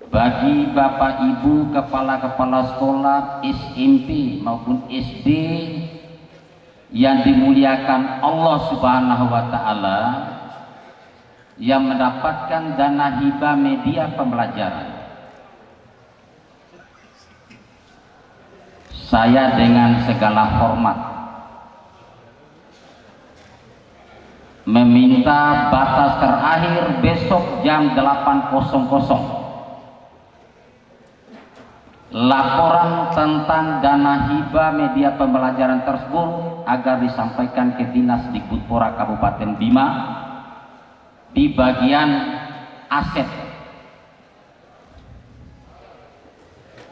bagi Bapak Ibu kepala-kepala sekolah SMP maupun SD yang dimuliakan Allah Subhanahu wa taala, yang mendapatkan dana hibah media pembelajaran. Saya dengan segala hormat meminta batas terakhir besok jam 8.00 laporan tentang dana hibah media pembelajaran tersebut agar disampaikan ke Dinas Dikbudpora Kabupaten Bima di bagian aset,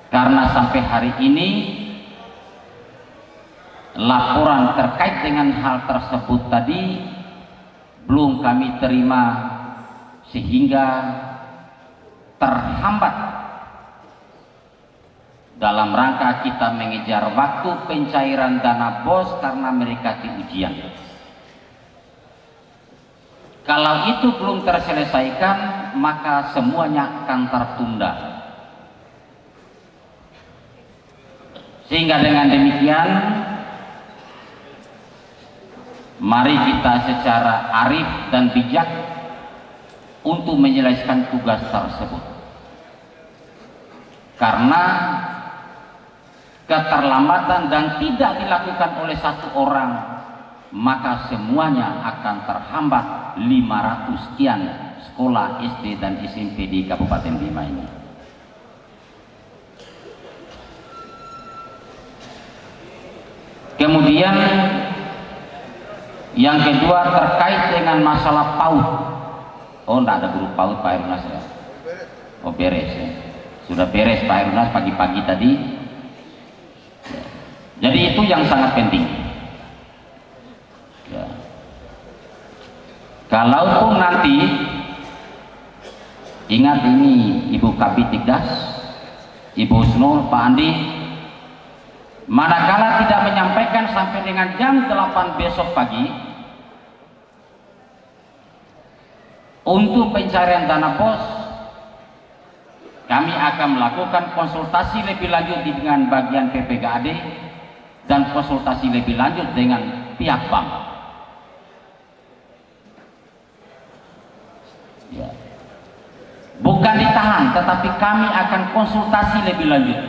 karena sampai hari ini laporan terkait dengan hal tersebut tadi belum kami terima, sehingga terhambat dalam rangka kita mengejar waktu pencairan dana BOS karena mereka ujian. Kalau itu belum terselesaikan, maka semuanya akan tertunda. Sehingga dengan demikian, mari kita secara arif dan bijak untuk menyelesaikan tugas tersebut. Karena keterlambatan dan tidak dilakukan oleh satu orang, maka semuanya akan terhambat 500 sekian sekolah SD dan SMP di Kabupaten Bima ini. Kemudian yang kedua terkait dengan masalah PAUD. Oh, enggak ada guru PAUD Pak Herunas ya? Oh, beres ya. Sudah beres Pak Herunas pagi-pagi tadi. Jadi itu yang sangat penting ya. Kalaupun nanti, ingat ini Ibu Kabitibdas, Ibu Husnul, Pak Andi, manakala tidak menyampaikan sampai dengan jam 8 besok pagi untuk pencarian dana BOS, kami akan melakukan konsultasi lebih lanjut dengan bagian PPKAD dan konsultasi lebih lanjut dengan pihak bank ya. Bukan ditahan, tetapi kami akan konsultasi lebih lanjut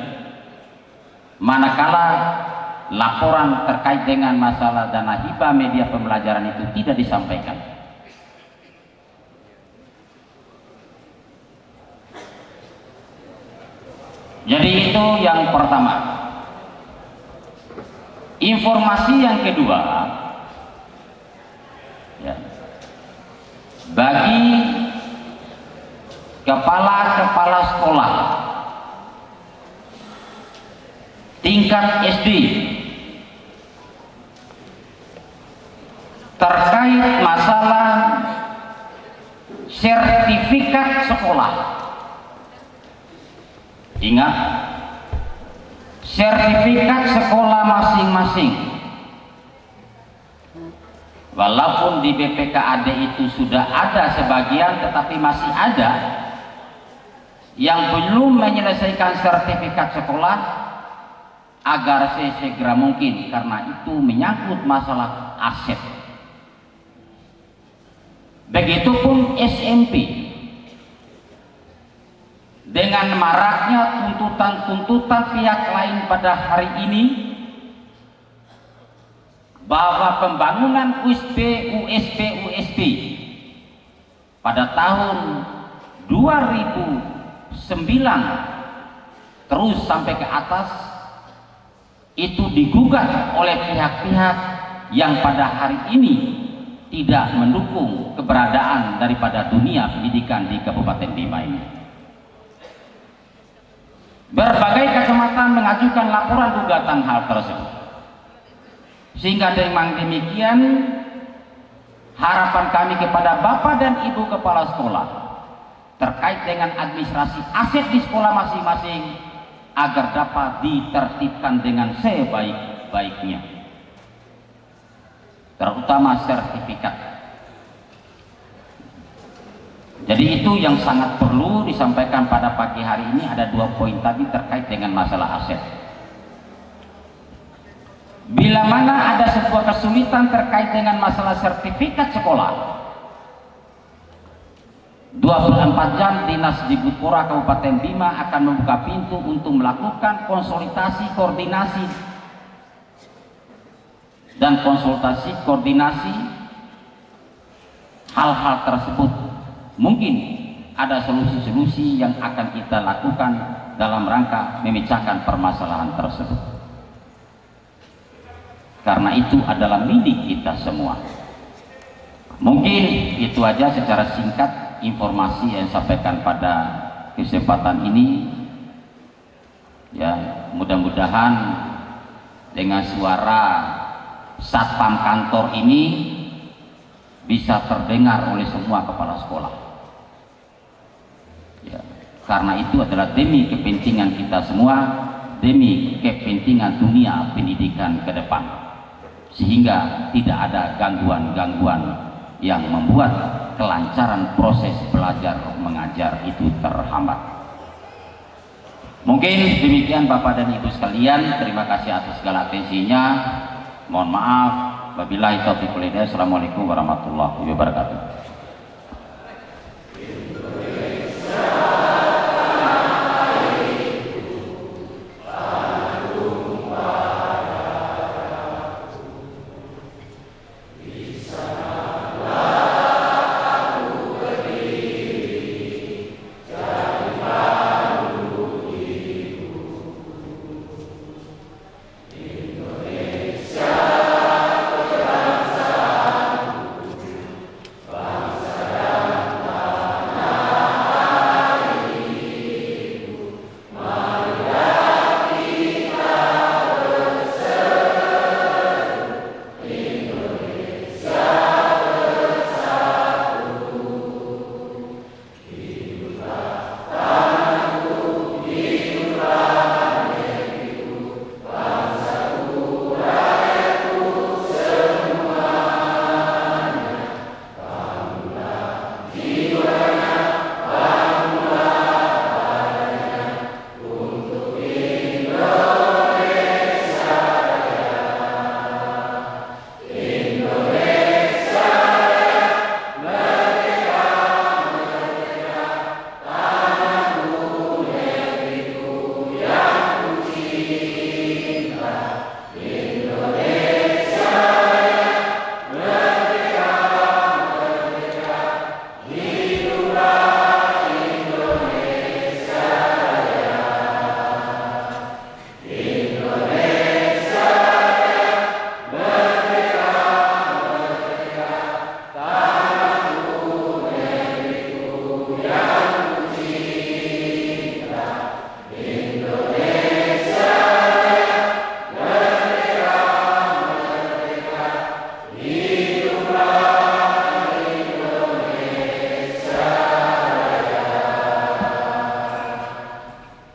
manakala laporan terkait dengan masalah dana hibah media pembelajaran itu tidak disampaikan. Jadi itu yang pertama. Informasi yang kedua ya, bagi kepala-kepala sekolah tingkat SD terkait masalah sertifikat sekolah. Ingat, sertifikat sekolah masing-masing, walaupun di BPKAD itu sudah ada sebagian, tetapi masih ada yang belum menyelesaikan sertifikat sekolah, agar sesegera mungkin, karena itu menyangkut masalah aset. Begitupun SMP. Dengan maraknya tuntutan-tuntutan pihak lain pada hari ini bahwa pembangunan USP pada tahun 2009 terus sampai ke atas itu digugat oleh pihak-pihak yang pada hari ini tidak mendukung keberadaan daripada dunia pendidikan di Kabupaten Bima ini. Berbagai kecamatan mengajukan laporan gugatan hal tersebut, sehingga dengan demikian harapan kami kepada Bapak dan Ibu Kepala Sekolah terkait dengan administrasi aset di sekolah masing-masing agar dapat ditertibkan dengan sebaik-baiknya, terutama sertifikat. Jadi itu yang sangat perlu disampaikan pada pagi hari ini. Ada 2 poin tadi terkait dengan masalah aset. Bila mana ada sebuah kesulitan terkait dengan masalah sertifikat sekolah, 24 jam Dinas Dikbudpora Kabupaten Bima akan membuka pintu untuk melakukan konsultasi, koordinasi dan koordinasi hal-hal tersebut. Mungkin ada solusi-solusi yang akan kita lakukan dalam rangka memecahkan permasalahan tersebut, karena itu adalah milik kita semua. Mungkin itu aja secara singkat informasi yang sampaikan pada kesempatan ini. Ya, mudah-mudahan dengan suara satpam kantor ini bisa terdengar oleh semua kepala sekolah. Ya, karena itu adalah demi kepentingan kita semua, demi kepentingan dunia pendidikan ke depan, sehingga tidak ada gangguan-gangguan yang membuat kelancaran proses belajar mengajar itu terhambat. Mungkin demikian Bapak dan Ibu sekalian, terima kasih atas segala atensinya. Mohon maaf, wabillahi taufiq wal hidayah. Assalamualaikum warahmatullahi wabarakatuh.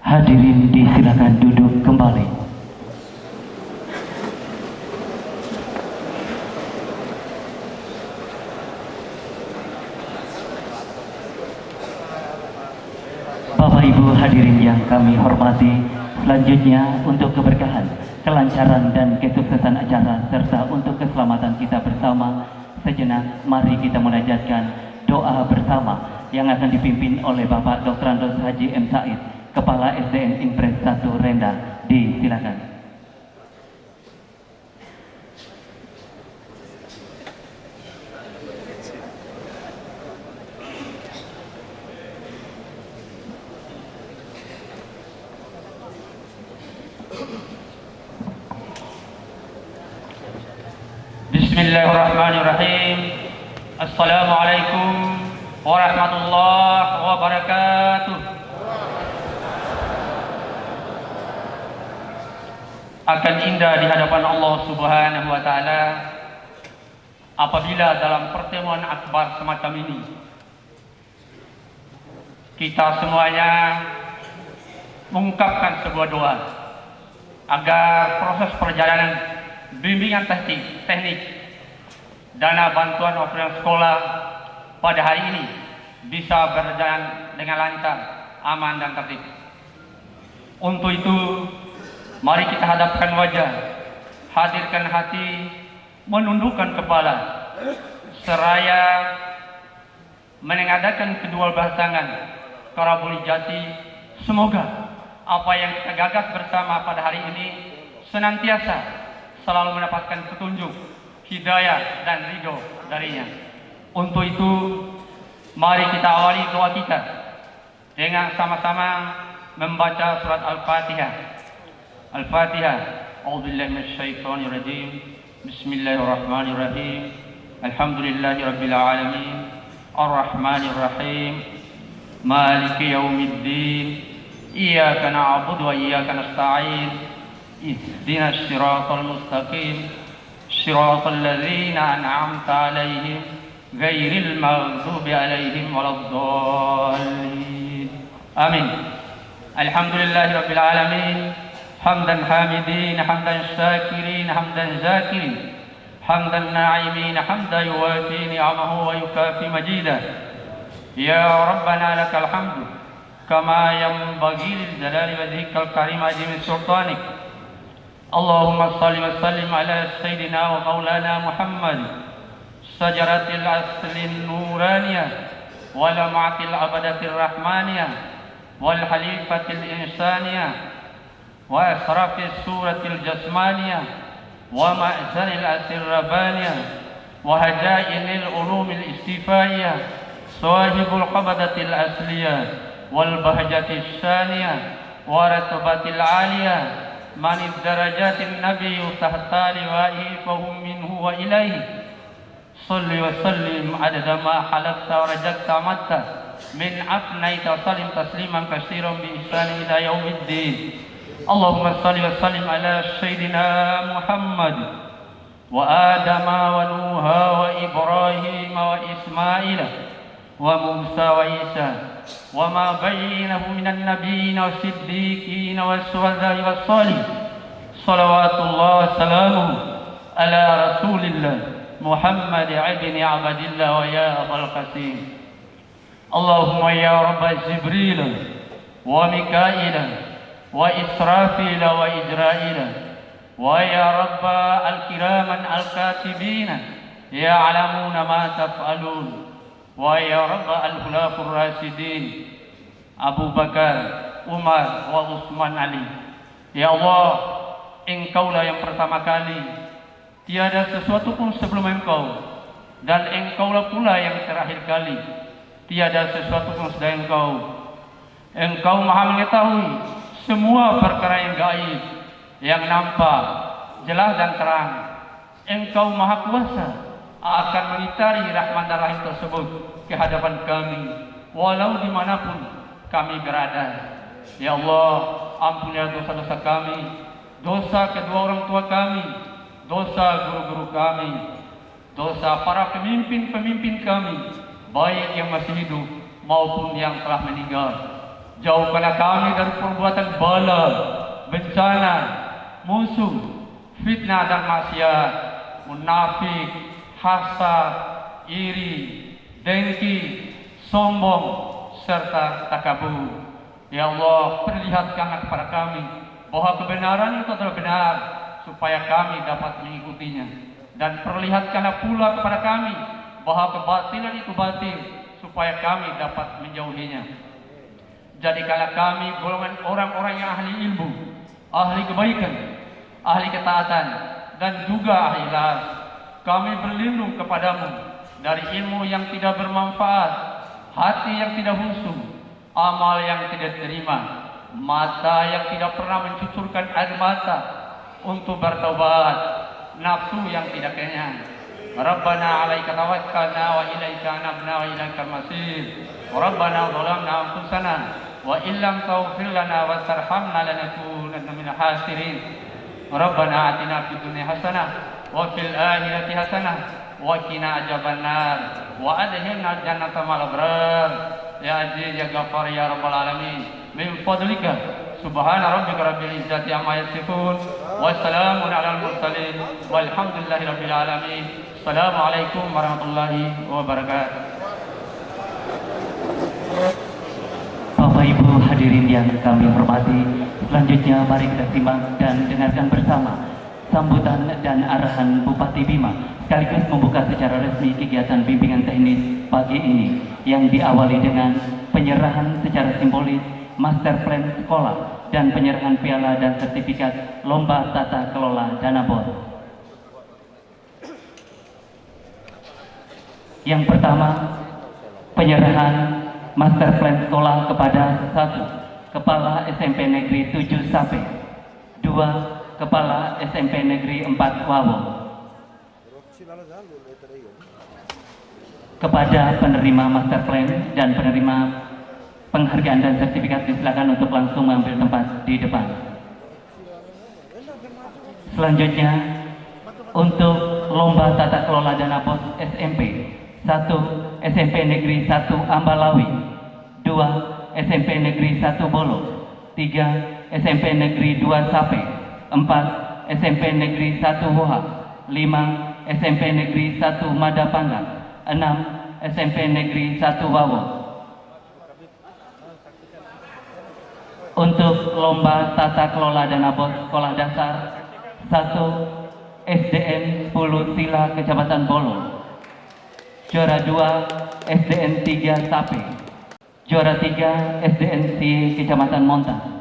Hadirin disilakan duduk kembali. Bapak Ibu hadirin yang kami hormati, selanjutnya untuk keberkahan, kelancaran dan kesuksesan acara serta untuk keselamatan kita bersama, sejenak mari kita munajatkan doa bersama yang akan dipimpin oleh Bapak Dr. Andos Haji M. Said, Kepala SDN Impres 1 Renda. Disilakan. Bismillahirrahmanirrahim. Assalamualaikum warahmatullahi wabarakatuh. Akan indah di hadapan Allah Subhanahu wa taala apabila dalam pertemuan akbar semacam ini kita semuanya mengungkapkan sebuah doa agar proses perjalanan bimbingan teknik dana bantuan operasional sekolah pada hari ini bisa berjalan dengan lancar, aman dan tertib. Untuk itu, mari kita hadapkan wajah, hadirkan hati, menundukkan kepala, seraya menengadahkan kedua belah tangan, karabuli jati. Semoga apa yang kita gagas bersama pada hari ini senantiasa selalu mendapatkan petunjuk, hidayah dan ridho darinya. Untuk itu, mari kita awali doa kita dengan sama-sama membaca surat Al-Fatihah. Al-Fatihah. A'udzubillahi minasyaitonir rajim. Bismillahirrahmanirrahim. Alhamdulillahirabbil alamin. Arrahmanir rahim. Maliki yaumiddin. Iyyaka na'budu wa iyyaka nasta'in. Ihdinas siratal mustaqim. Siratal ladzina an'amta 'alaihim ghairil maghdubi 'alaihim waladdallin. Amin. Alhamdulillahirabbil alamin. Hamdan hamidin, hamdan syakirin, hamdan zakirin, hamdan na'imin, hamdan yuwafi ni'amahu wa yukafi majidah. Ya Rabbana lakal hamdu kama yanbaghi lil jalali wajhikal karim azimi sultanik. Allahumma salli wa sallim ala sayyidina wa maulana Muhammad sajaratil aslin nuraniyah wa lam'atil abadatir rahmaniyah wal halifatil insaniyah wa asrafis suratil jasmaniyah wa ma'zanil asirrabaniyah wa hajainil ulumil istifaiyah sahibul qabadatil asliyah wal bahjatis saniyah wa ratabatil aliyah manid darajatin nabi tahta liwa'ihi fahum minhu wa ilaihi salli wa sallim adada ma halakta wa rajakta matta min afnaita salim tasliman katsiran bi ihsani ila yaumiddin. Allahumma salli wa sallim ala sayyidina Muhammad wa Adama wa Nuha wa Ibrahim wa Ismail wa Musa wa Isa wa ma bainahu minan nabiyyin wa siddiqin wa syuhada'i wa salih. Salawatullah wa salamuhu ala Rasulillah Muhammad ibn Abdillah wa ya Abul Qasim. Allahumma ya Rabb Jibril wa Mikail wa Israfil wa Israil wa ya Rabb al-kiraman al-katibin ya'lamuna ma taf'alun wa ya Rabb al-khulafur rasyidin Abu Bakar, Umar wa Utsman Ali. Ya Allah, Engkaulah yang pertama kali, tiada sesuatu pun sebelum Engkau, dan Engkaulah pula yang terakhir kali, tiada sesuatu pun sesudah Engkau. Engkau Maha mengetahui semua perkara yang gaib, yang nampak, jelas dan terang. Engkau Maha Kuasa akan mengitari rahmat dan rahim tersebut ke hadapan kami, walau dimanapun kami berada. Ya Allah, ampunilah dosa-dosa kami, dosa kedua orang tua kami, dosa guru-guru kami, dosa para pemimpin-pemimpin kami, baik yang masih hidup maupun yang telah meninggal. Jauhkanlah kami dari perbuatan bala, bencana, musuh, fitnah dan maksiat, munafik, hasad, iri, dengki, sombong, serta takabur. Ya Allah, perlihatkanlah kepada kami bahwa kebenaran itu adalah benar, supaya kami dapat mengikutinya. Dan perlihatkanlah pula kepada kami bahwa kebatilan itu batil, supaya kami dapat menjauhinya. Jadikanlah kami golongan orang-orang yang ahli ilmu, ahli kebaikan, ahli ketaatan, dan juga ahli ikhlas. Kami berlindung kepadamu dari ilmu yang tidak bermanfaat, hati yang tidak khusyuk, amal yang tidak terima, mata yang tidak pernah mencucurkan air mata untuk bertaubat, nafsu yang tidak kenyang. Rabbana 'alaika tawakkalna wa ilaika anabna wa ilaikal masir. Rabbana zalamna anfusana wa illam taghfir lana wa tarhamna lanakunanna minal khasirin. Rabbana atina fid dunya hasanah wa fil akhirati hasanah wa qina adzabannar wa adkhilna jannata ma'al abrar. Ya Aziz ya Ghaffar ya Rabbal alamin, min fadlika subhana rabbika rabbil izzati amma yasifun wa salamun alal mursalin walhamdulillahi rabbil alamin. Assalamualaikum warahmatullahi wabarakatuh. hadirin yang kami hormati, selanjutnya mari kita simak dan dengarkan bersama sambutan dan arahan Bupati Bima sekaligus membuka secara resmi kegiatan bimbingan teknis pagi ini yang diawali dengan penyerahan secara simbolis master plan sekolah dan penyerahan piala dan sertifikat lomba tata kelola dana BOS. Yang pertama, penyerahan master plan sekolah kepada 1. Kepala SMP Negeri 7 Sape, 2. Kepala SMP Negeri 4 Wawo. Kepada penerima master plan dan penerima penghargaan dan sertifikat disilakan untuk langsung mengambil tempat di depan. Selanjutnya, untuk lomba tata kelola dana BOS SMP, 1. SMP Negeri 1 Ambalawi, 2. SMP Negeri 1 Bolo, 3. SMP Negeri 2 Sape, 4. SMP Negeri 1 Woha, 5. SMP Negeri 1 Madapangga, 6. SMP Negeri 1 Wawo. Untuk lomba tata kelola dana BOS sekolah dasar, 1. SDN 10 Sila Kecamatan Bolo, juara 2 SDN 3 Sape, juara 3 SDN C Kecamatan Monta.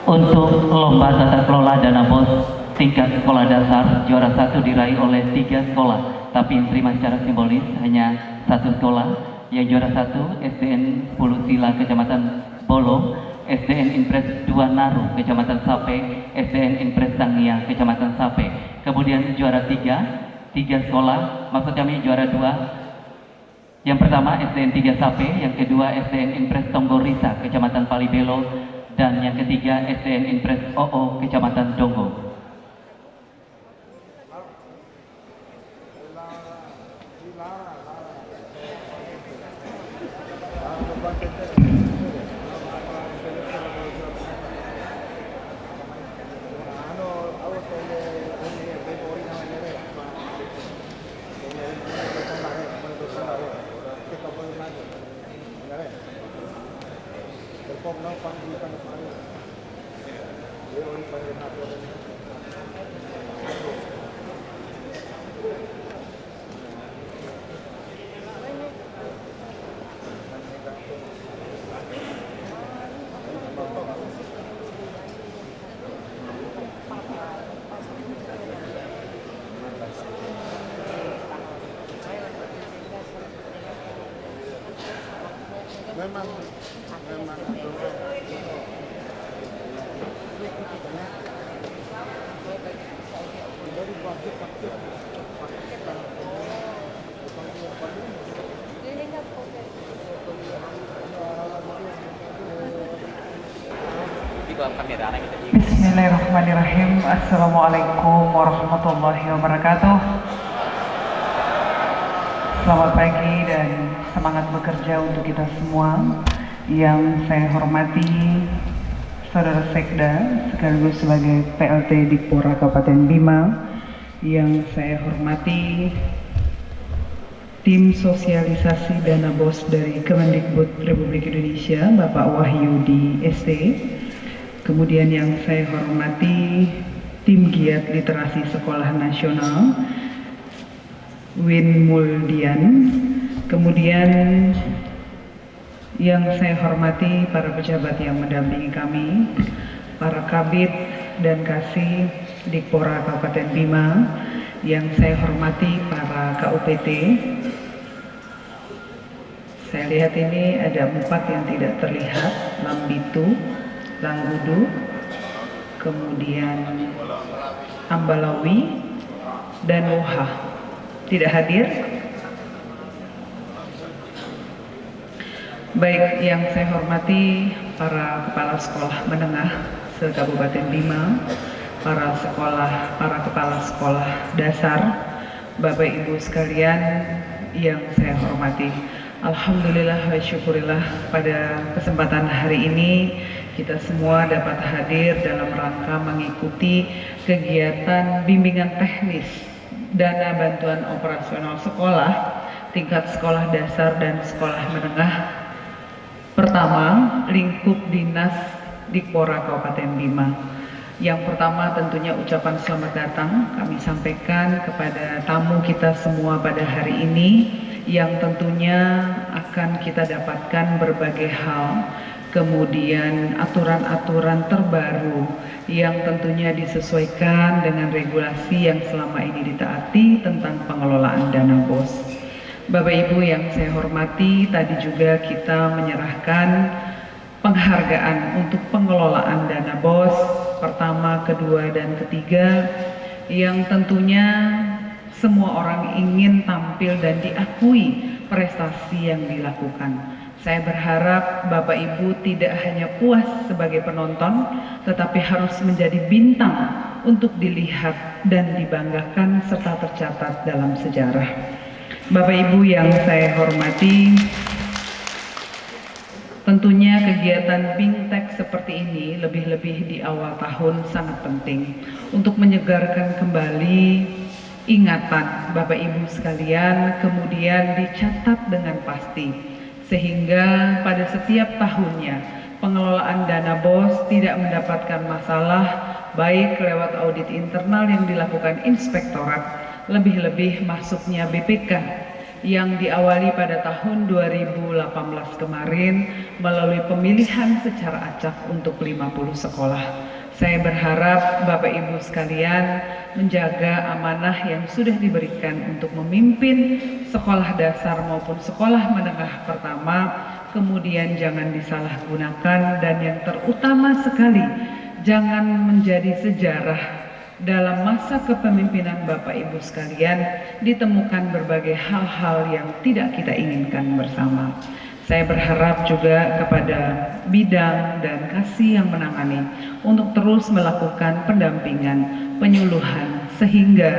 Untuk lomba tata kelola dana BOS tingkat sekolah dasar, juara 1 diraih oleh 3 sekolah, tapi yang terima secara simbolis hanya 1 sekolah. Yang juara 1 SDN 10 Sila Kecamatan Bolo, SDN Impres 2 Naru Kecamatan Sape, SDN Impres Sangia Kecamatan Sape. Kemudian juara 3 sekolah, maksud kami juara 2. Yang pertama SDN 3 Sape, yang kedua SDN Impres Tonggorisa Kecamatan Palibelo, dan yang ketiga SDN Impres OO Kecamatan Donggo. Bismillahirrahmanirrahim. Assalamualaikum warahmatullahi wabarakatuh. Selamat pagi dan semangat bekerja untuk kita semua. Yang saya hormati Saudara Sekda sekaligus sebagai PLT Dikpora Kabupaten Bima. Yang saya hormati tim sosialisasi dana BOS dari Kemendikbud Republik Indonesia, Bapak Wahyudi ST. Kemudian yang saya hormati tim giat literasi sekolah nasional Win Muldian. Kemudian yang saya hormati para pejabat yang mendampingi kami, para kabid dan kasih Dikpora Kabupaten Bima. Yang saya hormati para KUPT. Saya lihat ini ada 4 yang tidak terlihat, Lambitu, Langgudu, kemudian Ambalawi, dan Woha. Tidak hadir? Baik, yang saya hormati para kepala sekolah menengah se-Kabupaten Bima, para kepala sekolah dasar, Bapak Ibu sekalian yang saya hormati. Alhamdulillah wa syukurillah, pada kesempatan hari ini kita semua dapat hadir dalam rangka mengikuti kegiatan bimbingan teknis dana bantuan operasional sekolah tingkat sekolah dasar dan sekolah menengah pertama lingkup dinas Dikpora Kabupaten Bima. Yang pertama tentunya ucapan selamat datang kami sampaikan kepada tamu kita semua pada hari ini, yang tentunya akan kita dapatkan berbagai hal, kemudian aturan-aturan terbaru yang tentunya disesuaikan dengan regulasi yang selama ini ditaati tentang pengelolaan dana BOS. Bapak Ibu yang saya hormati, tadi juga kita menyerahkan penghargaan untuk pengelolaan dana BOS pertama, kedua, dan ketiga, yang tentunya semua orang ingin tampil dan diakui prestasi yang dilakukan. Saya berharap Bapak Ibu tidak hanya puas sebagai penonton, tetapi harus menjadi bintang untuk dilihat dan dibanggakan serta tercatat dalam sejarah. Bapak Ibu yang saya hormati, tentunya kegiatan BIMTEK seperti ini lebih-lebih di awal tahun sangat penting untuk menyegarkan kembali ingatan Bapak Ibu sekalian, kemudian dicatat dengan pasti sehingga pada setiap tahunnya pengelolaan dana BOS tidak mendapatkan masalah, baik lewat audit internal yang dilakukan inspektorat, lebih-lebih masuknya BPK yang diawali pada tahun 2018 kemarin melalui pemilihan secara acak untuk 50 sekolah. Saya berharap Bapak Ibu sekalian menjaga amanah yang sudah diberikan untuk memimpin sekolah dasar maupun sekolah menengah pertama, kemudian jangan disalahgunakan, dan yang terutama sekali jangan menjadi sejarah dalam masa kepemimpinan Bapak Ibu sekalian ditemukan berbagai hal-hal yang tidak kita inginkan bersama. Saya berharap juga kepada bidang dan kasih yang menangani untuk terus melakukan pendampingan, penyuluhan, sehingga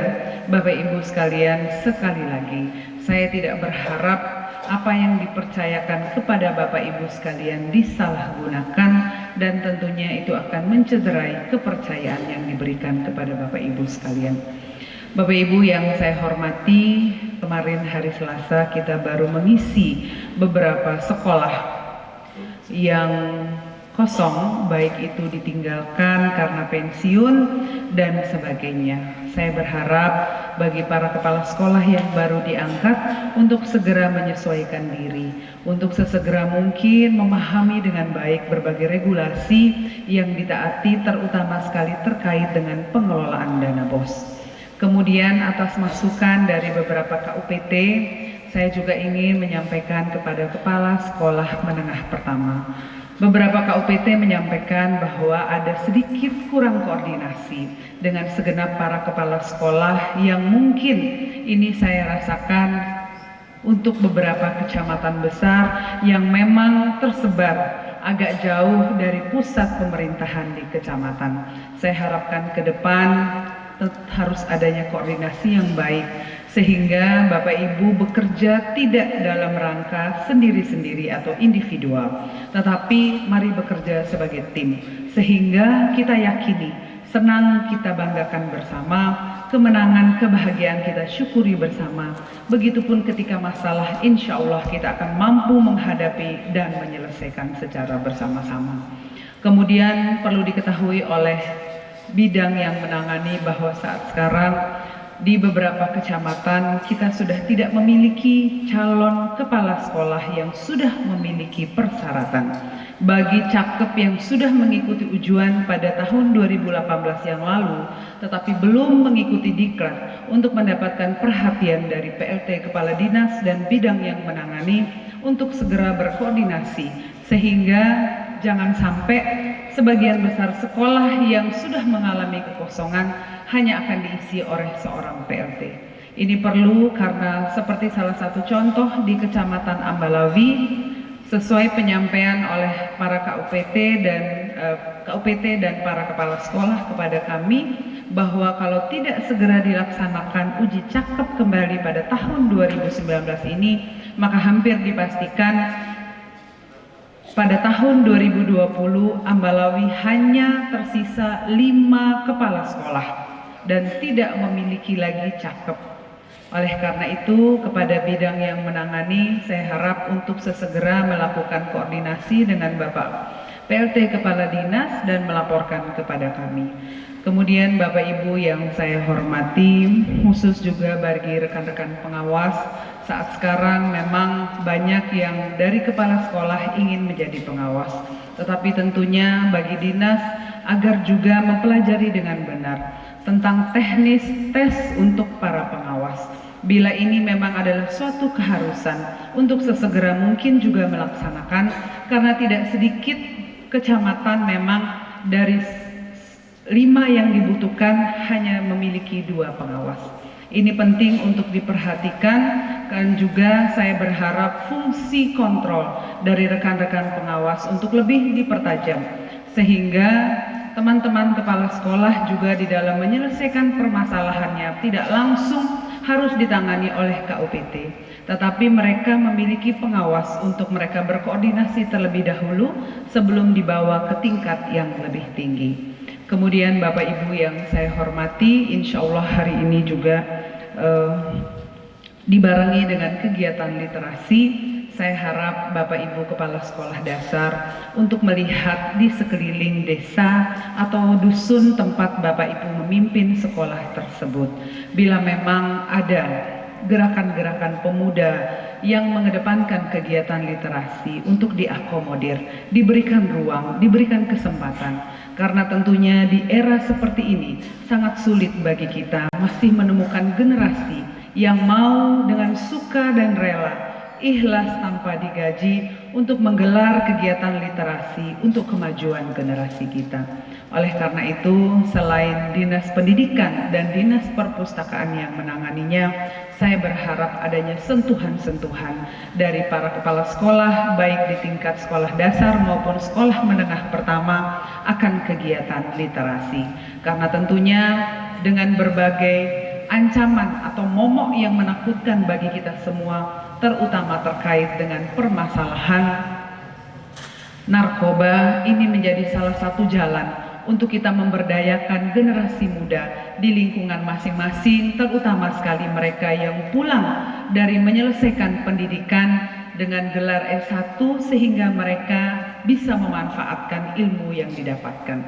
Bapak Ibu sekalian, sekali lagi saya tidak berharap apa yang dipercayakan kepada Bapak Ibu sekalian disalahgunakan, dan tentunya itu akan mencederai kepercayaan yang diberikan kepada Bapak Ibu sekalian. Bapak Ibu yang saya hormati, kemarin hari Selasa kita baru mengisi beberapa sekolah yang kosong, baik itu ditinggalkan karena pensiun dan sebagainya. Saya berharap bagi para kepala sekolah yang baru diangkat untuk segera menyesuaikan diri, untuk sesegera mungkin memahami dengan baik berbagai regulasi yang ditaati, terutama sekali terkait dengan pengelolaan dana BOS. Kemudian atas masukan dari beberapa KUPT, saya juga ingin menyampaikan kepada kepala sekolah menengah pertama. Beberapa KUPT menyampaikan bahwa ada sedikit kurang koordinasi dengan segenap para kepala sekolah yang mungkin ini saya rasakan untuk beberapa kecamatan besar yang memang tersebar agak jauh dari pusat pemerintahan di kecamatan. Saya harapkan ke depan harus adanya koordinasi yang baik sehingga Bapak Ibu bekerja tidak dalam rangka sendiri-sendiri atau individual, tetapi mari bekerja sebagai tim sehingga kita yakini senang kita banggakan bersama, kemenangan kebahagiaan kita syukuri bersama. Begitupun ketika masalah, insya Allah kita akan mampu menghadapi dan menyelesaikan secara bersama-sama. Kemudian perlu diketahui oleh bidang yang menangani bahwa saat sekarang di beberapa kecamatan kita sudah tidak memiliki calon kepala sekolah yang sudah memiliki persyaratan. Bagi cakep yang sudah mengikuti ujian pada tahun 2018 yang lalu tetapi belum mengikuti diklat untuk mendapatkan perhatian dari PLT Kepala Dinas dan bidang yang menangani untuk segera berkoordinasi sehingga jangan sampai sebagian besar sekolah yang sudah mengalami kekosongan hanya akan diisi oleh seorang PLT. Ini perlu karena seperti salah satu contoh di Kecamatan Ambalawi, sesuai penyampaian oleh para KUPT dan para kepala sekolah kepada kami, bahwa kalau tidak segera dilaksanakan uji cakep kembali pada tahun 2019 ini, maka hampir dipastikan pada tahun 2020 Ambalawi hanya tersisa 5 kepala sekolah dan tidak memiliki lagi cakep. Oleh karena itu, kepada bidang yang menangani, saya harap untuk sesegera melakukan koordinasi dengan Bapak PLT Kepala Dinas dan melaporkan kepada kami. Kemudian Bapak Ibu yang saya hormati, khusus juga bagi rekan-rekan pengawas, saat sekarang memang banyak yang dari kepala sekolah ingin menjadi pengawas. Tetapi tentunya bagi dinas agar juga mempelajari dengan benar tentang teknis tes untuk para pengawas. Bila ini memang adalah suatu keharusan untuk sesegera mungkin juga melaksanakan, karena tidak sedikit kecamatan memang dari 5 yang dibutuhkan hanya memiliki 2 pengawas. Ini penting untuk diperhatikan, dan juga saya berharap fungsi kontrol dari rekan-rekan pengawas untuk lebih dipertajam, sehingga teman-teman kepala sekolah juga di dalam menyelesaikan permasalahannya tidak langsung harus ditangani oleh KUPT, tetapi mereka memiliki pengawas untuk mereka berkoordinasi terlebih dahulu sebelum dibawa ke tingkat yang lebih tinggi. Kemudian Bapak Ibu yang saya hormati, insya Allah hari ini juga dibarengi dengan kegiatan literasi. Saya harap Bapak Ibu Kepala Sekolah Dasar untuk melihat di sekeliling desa atau dusun tempat Bapak Ibu memimpin sekolah tersebut. Bila memang ada gerakan-gerakan pemuda yang mengedepankan kegiatan literasi untuk diakomodir, diberikan ruang, diberikan kesempatan. Karena tentunya di era seperti ini sangat sulit bagi kita masih menemukan generasi yang mau dengan suka dan rela, ikhlas tanpa digaji untuk menggelar kegiatan literasi untuk kemajuan generasi kita. Oleh karena itu, selain Dinas Pendidikan dan Dinas Perpustakaan yang menanganinya, saya berharap adanya sentuhan-sentuhan dari para kepala sekolah, baik di tingkat sekolah dasar maupun sekolah menengah pertama akan kegiatan literasi. Karena tentunya dengan berbagai ancaman atau momok yang menakutkan bagi kita semua, terutama terkait dengan permasalahan narkoba, ini menjadi salah satu jalan untuk kita memberdayakan generasi muda di lingkungan masing-masing, terutama sekali mereka yang pulang dari menyelesaikan pendidikan dengan gelar S1 sehingga mereka bisa memanfaatkan ilmu yang didapatkan.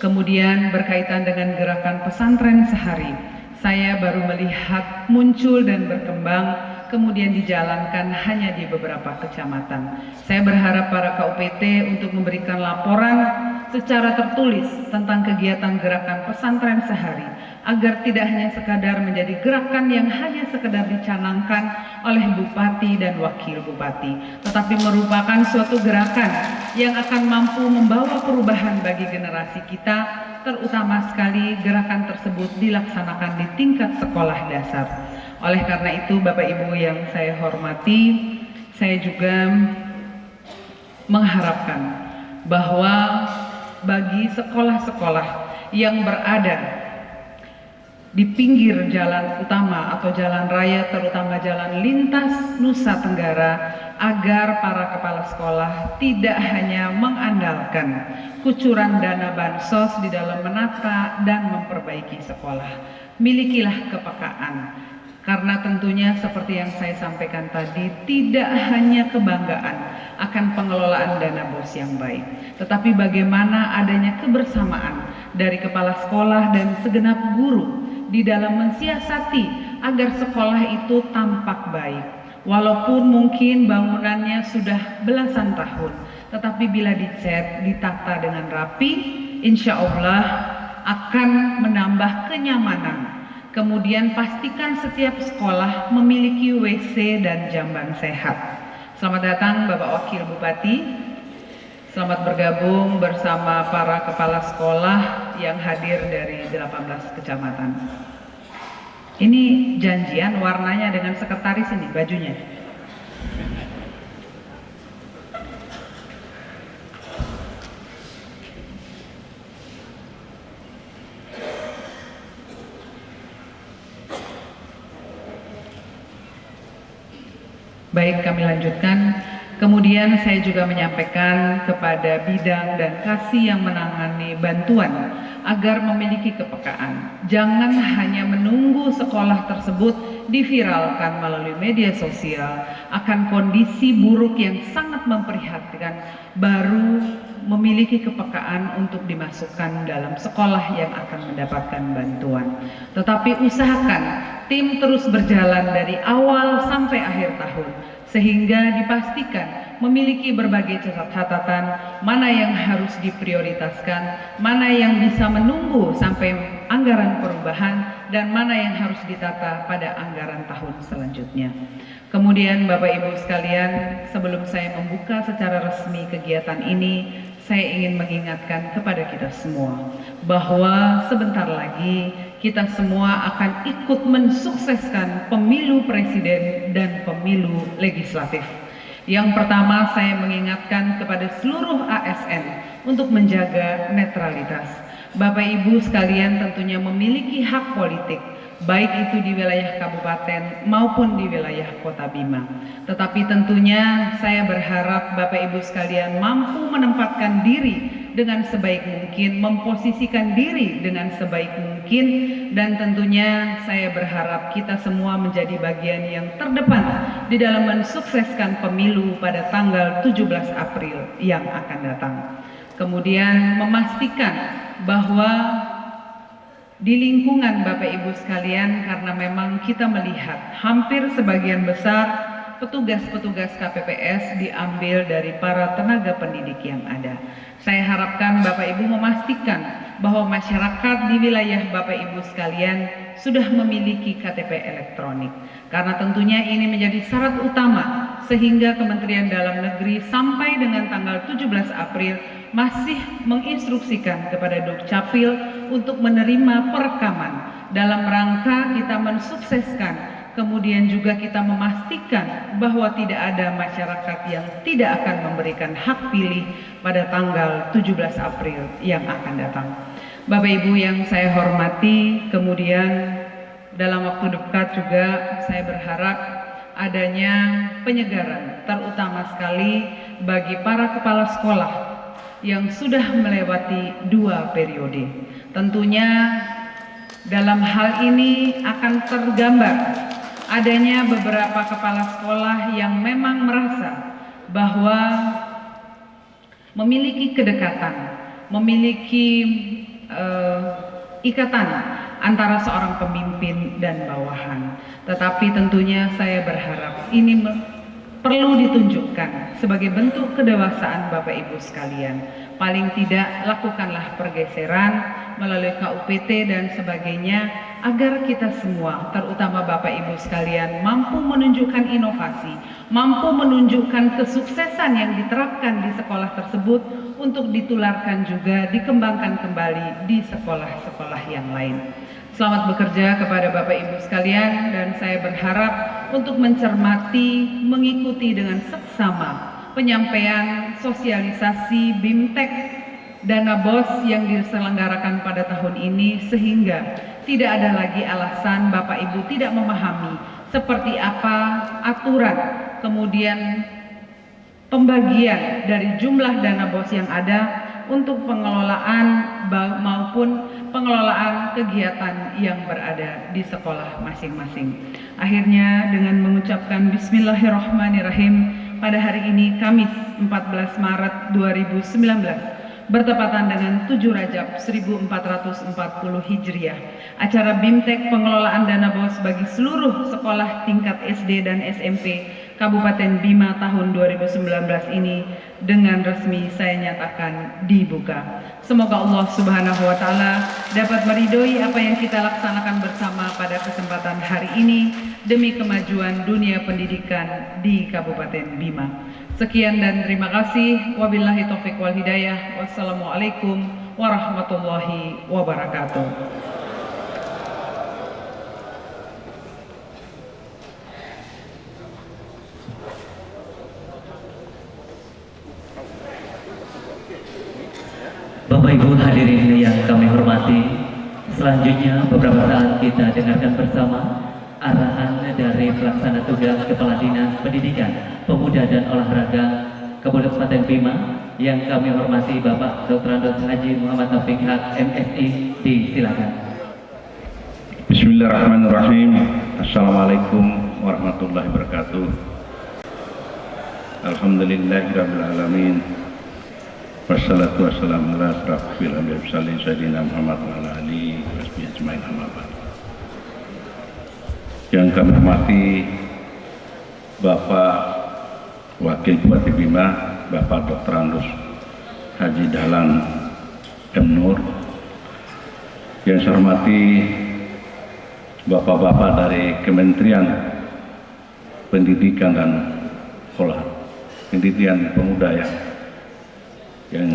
Kemudian berkaitan dengan gerakan pesantren sehari, saya baru melihat muncul dan berkembang, kemudian dijalankan hanya di beberapa kecamatan. Saya berharap para KUPT untuk memberikan laporan secara tertulis tentang kegiatan gerakan pesantren sehari, agar tidak hanya sekadar menjadi gerakan yang hanya sekedar dicanangkan oleh bupati dan wakil bupati, tetapi merupakan suatu gerakan yang akan mampu membawa perubahan bagi generasi kita, terutama sekali gerakan tersebut dilaksanakan di tingkat sekolah dasar. Oleh karena itu, Bapak Ibu yang saya hormati, saya juga mengharapkan bahwa bagi sekolah-sekolah yang berada di pinggir jalan utama atau jalan raya, terutama jalan lintas Nusa Tenggara, agar para kepala sekolah tidak hanya mengandalkan kucuran dana bansos di dalam menata dan memperbaiki sekolah. Milikilah kepekaan. Karena tentunya seperti yang saya sampaikan tadi, tidak hanya kebanggaan akan pengelolaan dana BOS yang baik, tetapi bagaimana adanya kebersamaan dari kepala sekolah dan segenap guru di dalam mensiasati agar sekolah itu tampak baik. Walaupun mungkin bangunannya sudah belasan tahun, tetapi bila dicat, ditata dengan rapi, insya Allah akan menambah kenyamanan. Kemudian pastikan setiap sekolah memiliki WC dan jamban sehat. Selamat datang Bapak Wakil Bupati. Selamat bergabung bersama para kepala sekolah yang hadir dari 18 kecamatan. Ini janjian warnanya dengan sekretaris ini bajunya. Baik, kami lanjutkan. Kemudian saya juga menyampaikan kepada bidang dan kasih yang menangani bantuan agar memiliki kepekaan. Jangan hanya menunggu sekolah tersebut diviralkan melalui media sosial akan kondisi buruk yang sangat memprihatinkan, baru memiliki kepekaan untuk dimasukkan dalam sekolah yang akan mendapatkan bantuan. Tetapi usahakan tim terus berjalan dari awal sampai akhir tahun, sehingga dipastikan memiliki berbagai catatan mana yang harus diprioritaskan, mana yang bisa menunggu sampai anggaran perubahan, dan mana yang harus ditata pada anggaran tahun selanjutnya. Kemudian Bapak Ibu sekalian, sebelum saya membuka secara resmi kegiatan ini, saya ingin mengingatkan kepada kita semua bahwa sebentar lagi kita semua akan ikut mensukseskan pemilu presiden dan pemilu legislatif. Yang pertama, saya mengingatkan kepada seluruh ASN untuk menjaga netralitas. Bapak Ibu sekalian tentunya memiliki hak politik, baik itu di wilayah kabupaten maupun di wilayah Kota Bima. Tetapi tentunya saya berharap Bapak Ibu sekalian mampu menempatkan diri dengan sebaik mungkin, memposisikan diri dengan sebaik mungkin, dan tentunya saya berharap kita semua menjadi bagian yang terdepan di dalam mensukseskan pemilu pada tanggal 17 April yang akan datang. Kemudian memastikan bahwa di lingkungan Bapak Ibu sekalian, karena memang kita melihat hampir sebagian besar petugas-petugas KPPS diambil dari para tenaga pendidik yang ada. Saya harapkan Bapak Ibu memastikan bahwa masyarakat di wilayah Bapak Ibu sekalian sudah memiliki KTP elektronik, karena tentunya ini menjadi syarat utama sehingga Kementerian Dalam Negeri sampai dengan tanggal 17 April masih menginstruksikan kepada Dukcapil untuk menerima perekaman dalam rangka kita mensukseskan, kemudian juga kita memastikan bahwa tidak ada masyarakat yang tidak akan memberikan hak pilih pada tanggal 17 April yang akan datang. Bapak Ibu yang saya hormati, kemudian dalam waktu dekat juga saya berharap adanya penyegaran, terutama sekali bagi para kepala sekolah yang sudah melewati 2 periode. Tentunya dalam hal ini akan tergambar adanya beberapa kepala sekolah yang memang merasa bahwa memiliki kedekatan, memiliki ikatan antara seorang pemimpin dan bawahan. Tetapi tentunya saya berharap ini perlu ditunjukkan sebagai bentuk kedewasaan Bapak Ibu sekalian. Paling tidak lakukanlah pergeseran melalui KUPT dan sebagainya, agar kita semua, terutama Bapak Ibu sekalian, mampu menunjukkan inovasi, mampu menunjukkan kesuksesan yang diterapkan di sekolah tersebut untuk ditularkan juga, dikembangkan kembali di sekolah-sekolah yang lain. Selamat bekerja kepada Bapak Ibu sekalian, dan saya berharap untuk mencermati, mengikuti dengan seksama penyampaian sosialisasi BIMTEK Dana BOS yang diselenggarakan pada tahun ini, sehingga tidak ada lagi alasan Bapak Ibu tidak memahami seperti apa aturan, kemudian pembagian dari jumlah dana BOS yang ada untuk pengelolaan maupun pengelolaan kegiatan yang berada di sekolah masing-masing. Akhirnya dengan mengucapkan Bismillahirrahmanirrahim, pada hari ini Kamis 14 Maret 2019 bertepatan dengan 7 Rajab 1440 Hijriah, acara BIMTEK pengelolaan dana BOS bagi seluruh sekolah tingkat SD dan SMP Kabupaten Bima tahun 2019 ini dengan resmi saya nyatakan dibuka. Semoga Allah Subhanahu wa Ta'ala dapat meridhoi apa yang kita laksanakan bersama pada kesempatan hari ini demi kemajuan dunia pendidikan di Kabupaten Bima. Sekian dan terima kasih. Wabillahi taufik wal hidayah. Wassalamualaikum warahmatullahi wabarakatuh. Bapak Ibu hadirin yang kami hormati, selanjutnya beberapa saat kita dengarkan bersama arahan dari pelaksana tugas Kepala Dinas Pendidikan, Pemuda dan Olahraga Kabupaten Bima yang kami hormati Bapak Dr. Andos Haji Muhammad Taufik Haq MSI. Disilakan. Bismillahirrahmanirrahim. Assalamualaikum warahmatullahi wabarakatuh. Alhamdulillahirabbil alamin. Wassalatu wassalamu ala asrofil anbiya'i wassalamu sayyidina Muhammad wa ala alihi washabihi ajmain amma ba'd. Yang kami hormati Bapak Wakil Bupati Bima, Bapak Dr. Andos Haji Dahlan M. Nur. Yang saya hormati Bapak-bapak dari Kementerian Pendidikan dan Pendidikan Pemuda yang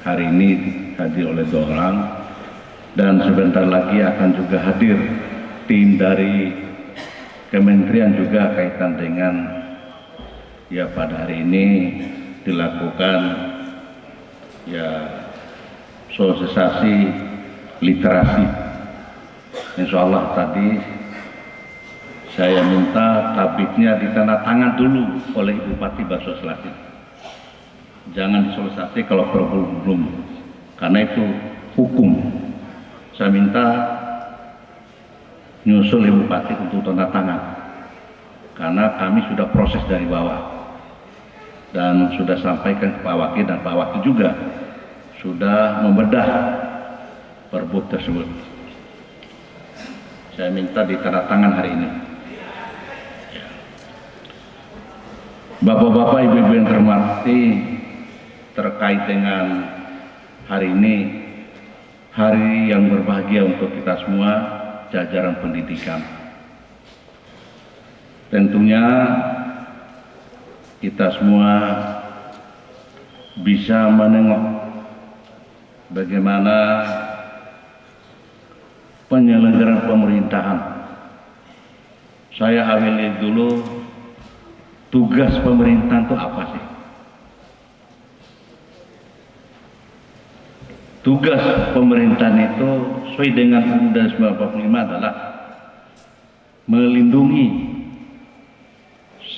hari ini hadir oleh 2 orang, dan sebentar lagi akan juga hadir tim dari Kementerian juga kaitan dengan pada hari ini dilakukan sosialisasi literasi. Insya Allah tadi saya minta tabiknya ditandatangan dulu oleh Ibu Bupati Baso Selatan. Jangan disosialisasi kalau belum, karena itu hukum. Saya minta nyusul Ibu Bupati untuk tanda tangan, karena kami sudah proses dari bawah dan sudah sampaikan ke Pak Wakil, dan Pak Wakil juga sudah membedah perbuk tersebut. Saya minta ditandatangan hari ini. Bapak-bapak, ibu-ibu yang terhormati, terkait dengan hari ini, hari yang berbahagia untuk kita semua, jajaran pendidikan. Tentunya kita semua bisa menengok bagaimana penyelenggaraan pemerintahan. Saya awali dulu, tugas pemerintahan itu apa sih? Tugas pemerintahan itu sesuai dengan Undang-Undang 1945 adalah melindungi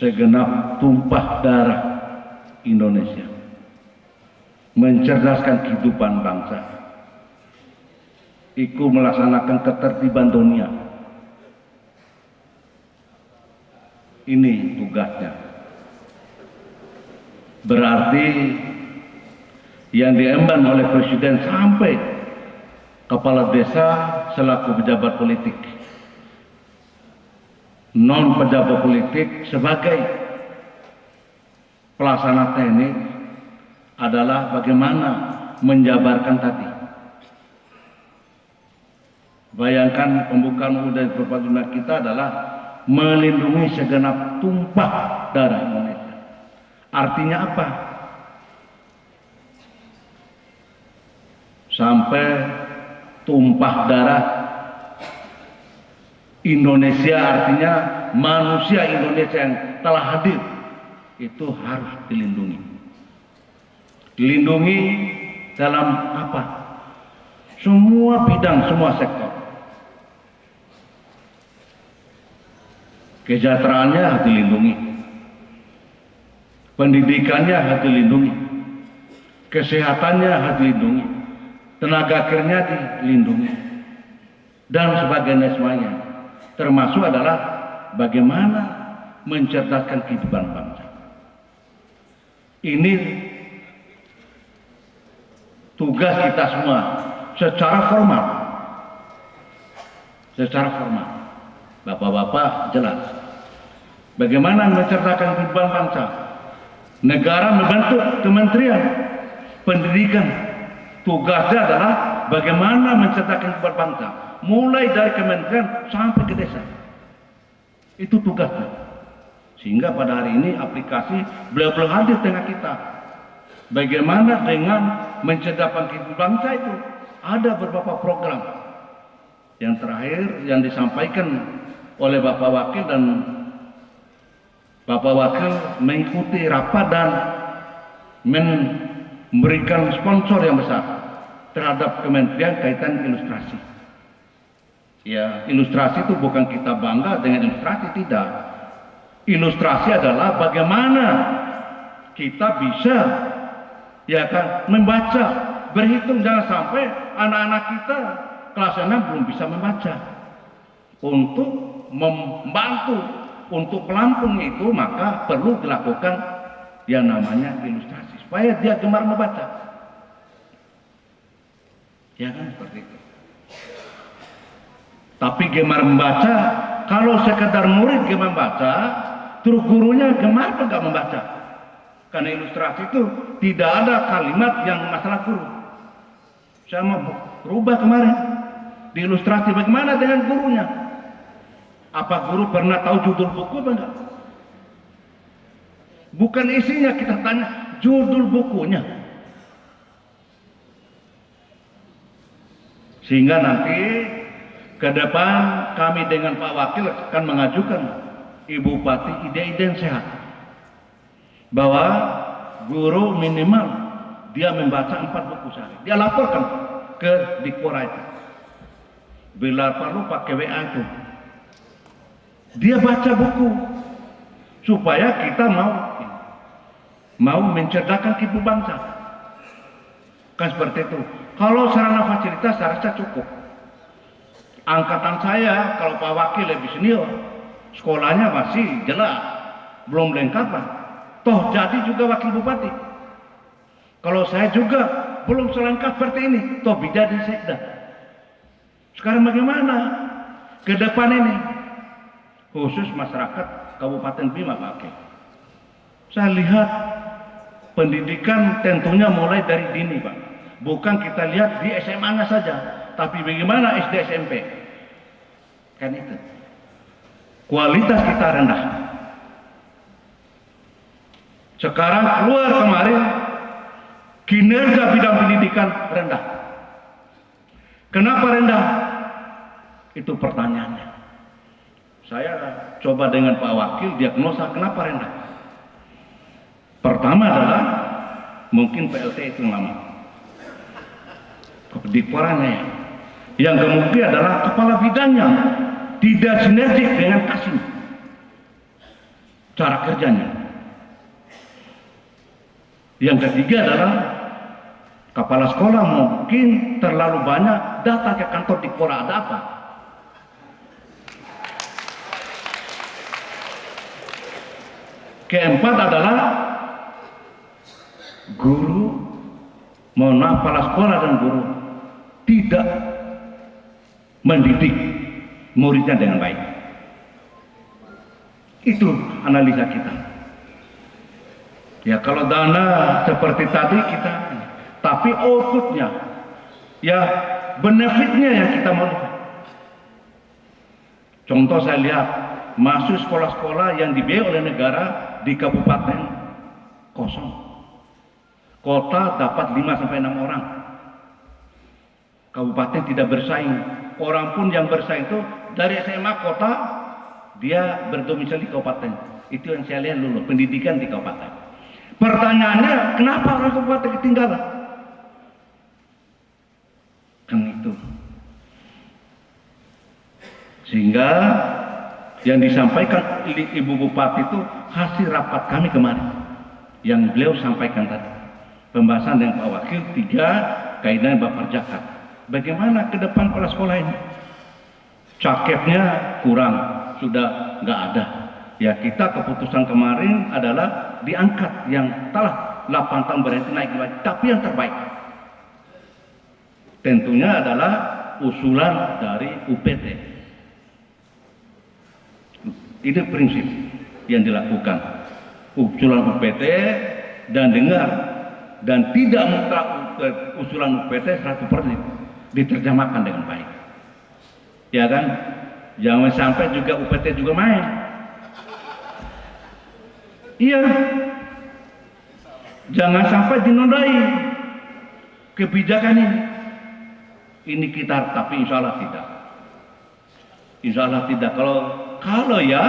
segenap tumpah darah Indonesia, mencerdaskan kehidupan bangsa, ikut melaksanakan ketertiban dunia. Ini tugasnya. Berarti yang diemban oleh Presiden sampai kepala desa selaku pejabat politik, non pejabat politik sebagai pelaksana teknik adalah bagaimana menjabarkan tadi. Bayangkan pembukaan Undang-Undang kita adalah melindungi segenap tumpah darah Indonesia. Artinya apa? Sampai tumpah darah Indonesia, artinya manusia Indonesia yang telah hadir itu harus dilindungi. Dilindungi dalam apa? Semua bidang, semua sektor. Kesejahteraannya harus dilindungi, pendidikannya harus dilindungi, kesehatannya harus dilindungi, tenaga kerjanya dilindungi, dan sebagainya semuanya. Termasuk adalah bagaimana mencerdaskan kehidupan bangsa. Ini tugas kita semua secara formal. Secara formal. Bapak-bapak jelas. Bagaimana mencerdaskan kehidupan bangsa? Negara membentuk Kementerian Pendidikan. Tugasnya adalah bagaimana mencerdaskan kehidupan bangsa. Mulai dari kementerian sampai ke desa. Itu tugasnya. Sehingga pada hari ini aplikasi beliau hadir tengah kita. Bagaimana dengan mencerdaskan kehidupan bangsa itu? Ada beberapa program. Yang terakhir yang disampaikan oleh Bapak Wakil, dan Bapak Wakil mengikuti rapat dan memberikan sponsor yang besar terhadap kementerian kaitan ilustrasi. Ya, ilustrasi itu bukan kita bangga dengan ilustrasi, tidak. Ilustrasi adalah bagaimana kita bisa, ya kan, membaca, berhitung. Jangan sampai anak-anak kita kelas 6 belum bisa membaca. Untuk membantu untuk pelampung itu, maka perlu dilakukan yang namanya ilustrasi supaya dia gemar membaca. Ya kan, seperti itu. Tapi gemar membaca, kalau sekedar murid gemar membaca, terus gurunya gemar enggak membaca. Karena ilustrasi itu tidak ada kalimat yang masalah guru. Saya mau rubah kemarin di ilustrasi, bagaimana dengan gurunya? Apa guru pernah tahu judul buku apa enggak? Bukan isinya kita tanya, judul bukunya. Sehingga nanti ke depan kami dengan Pak Wakil akan mengajukan Ibu Bupati ide-ide yang sehat. Bahwa guru minimal dia membaca 4 buku sehari. Dia laporkan ke Dikpora itu. Bila perlu pakai WA itu. Dia baca buku supaya kita mau mencerdaskan kehidupan bangsa. Kan seperti itu. Kalau sarana fasilitas saya rasa cukup. Angkatan saya, kalau Pak Wakil lebih senior, sekolahnya masih jelas, belum lengkap lah. Toh jadi juga wakil bupati. Kalau saya juga belum selengkap seperti ini, toh bisa di sekda. Sekarang bagaimana ke depan ini? Khusus masyarakat Kabupaten Bima, Pak Wakil. Saya lihat pendidikan tentunya mulai dari dini, Pak. Bukan kita lihat di SMA-nya saja, tapi bagaimana SD SMP. Kan itu. Kualitas kita rendah. Sekarang keluar kemarin, kinerja bidang pendidikan rendah. Kenapa rendah? Itu pertanyaannya. Saya coba dengan Pak Wakil diagnosa kenapa rendah. Pertama adalah mungkin PLT itu lama. Dikporanya. Yang kemudian adalah kepala bidangnya tidak sinergik dengan Kasih. Cara kerjanya. Yang ketiga adalah kepala sekolah mungkin terlalu banyak datang ke kantor Dikpora. Ada apa? Keempat adalah guru, mohon maaf, kepala sekolah dan guru tidak mendidik muridnya dengan baik. Itu analisa kita. Ya, kalau dana seperti tadi kita, tapi outputnya, ya benefitnya yang kita mau. Contoh saya lihat masuk sekolah-sekolah yang dibiayai oleh negara di kabupaten kosong. Kota dapat 5-6 orang. Kabupaten tidak bersaing. Orang pun yang bersaing itu dari SMA kota, dia berdomisili di kabupaten. Itu yang saya lihat dulu, pendidikan di kabupaten. Pertanyaannya, kenapa orang kabupaten ketinggalan? Kan itu. Sehingga yang disampaikan Ibu Bupati itu hasil rapat kami kemarin. Yang beliau sampaikan tadi. Pembahasan dengan Pak Wakil 3 kaitan Bapak Jakat. Bagaimana ke depan kepala sekolah ini? Cakepnya kurang, sudah nggak ada. Ya, kita keputusan kemarin adalah diangkat yang telah 8 tahun berhenti naik lagi, tapi yang terbaik. Tentunya adalah usulan dari UPT. Ini prinsip yang dilakukan. Usulan UPT dan dengar dan tidak mutlak usulan UPT 100% diterjemahkan dengan baik. Ya kan? Jangan sampai juga UPT juga main. Iya, jangan sampai dinodai kebijakan ini. Ini kita, tapi insya Allah tidak. Insya Allah tidak. Kalau ya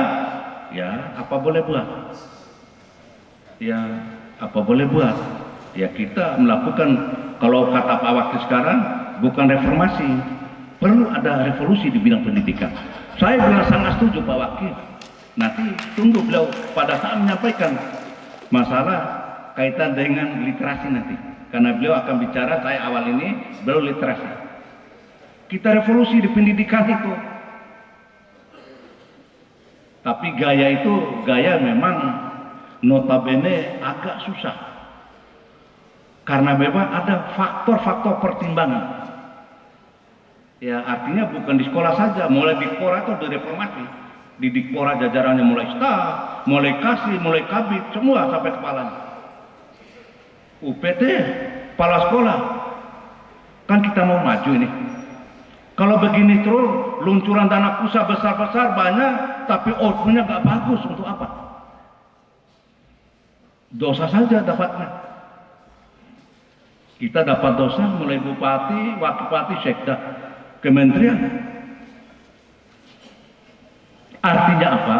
apa boleh buat? Ya apa boleh buat? Ya kita melakukan, kalau kata Pak Wakil sekarang bukan reformasi, perlu ada revolusi di bidang pendidikan. Saya bilang sangat setuju Pak Wakil. Nanti tunggu beliau pada saat menyampaikan masalah kaitan dengan literasi nanti, karena beliau akan bicara, saya awal ini beliau literasi. Kita revolusi di pendidikan itu, tapi gaya itu gaya memang notabene agak susah, karena memang ada faktor-faktor pertimbangan. Ya artinya bukan di sekolah saja, mulai di Dikpora itu dari reformasi. Di Dikpora jajarannya mulai staf, mulai kasih, mulai kabit, semua sampai kepalanya. UPT, kepala sekolah, kan kita mau maju ini. Kalau begini terus, luncuran dana pusat besar-besar banyak, tapi outputnya nggak bagus, untuk apa? Dosa saja dapatnya. Kita dapat dosa mulai bupati, wakil bupati, sekda, kementerian. Artinya apa?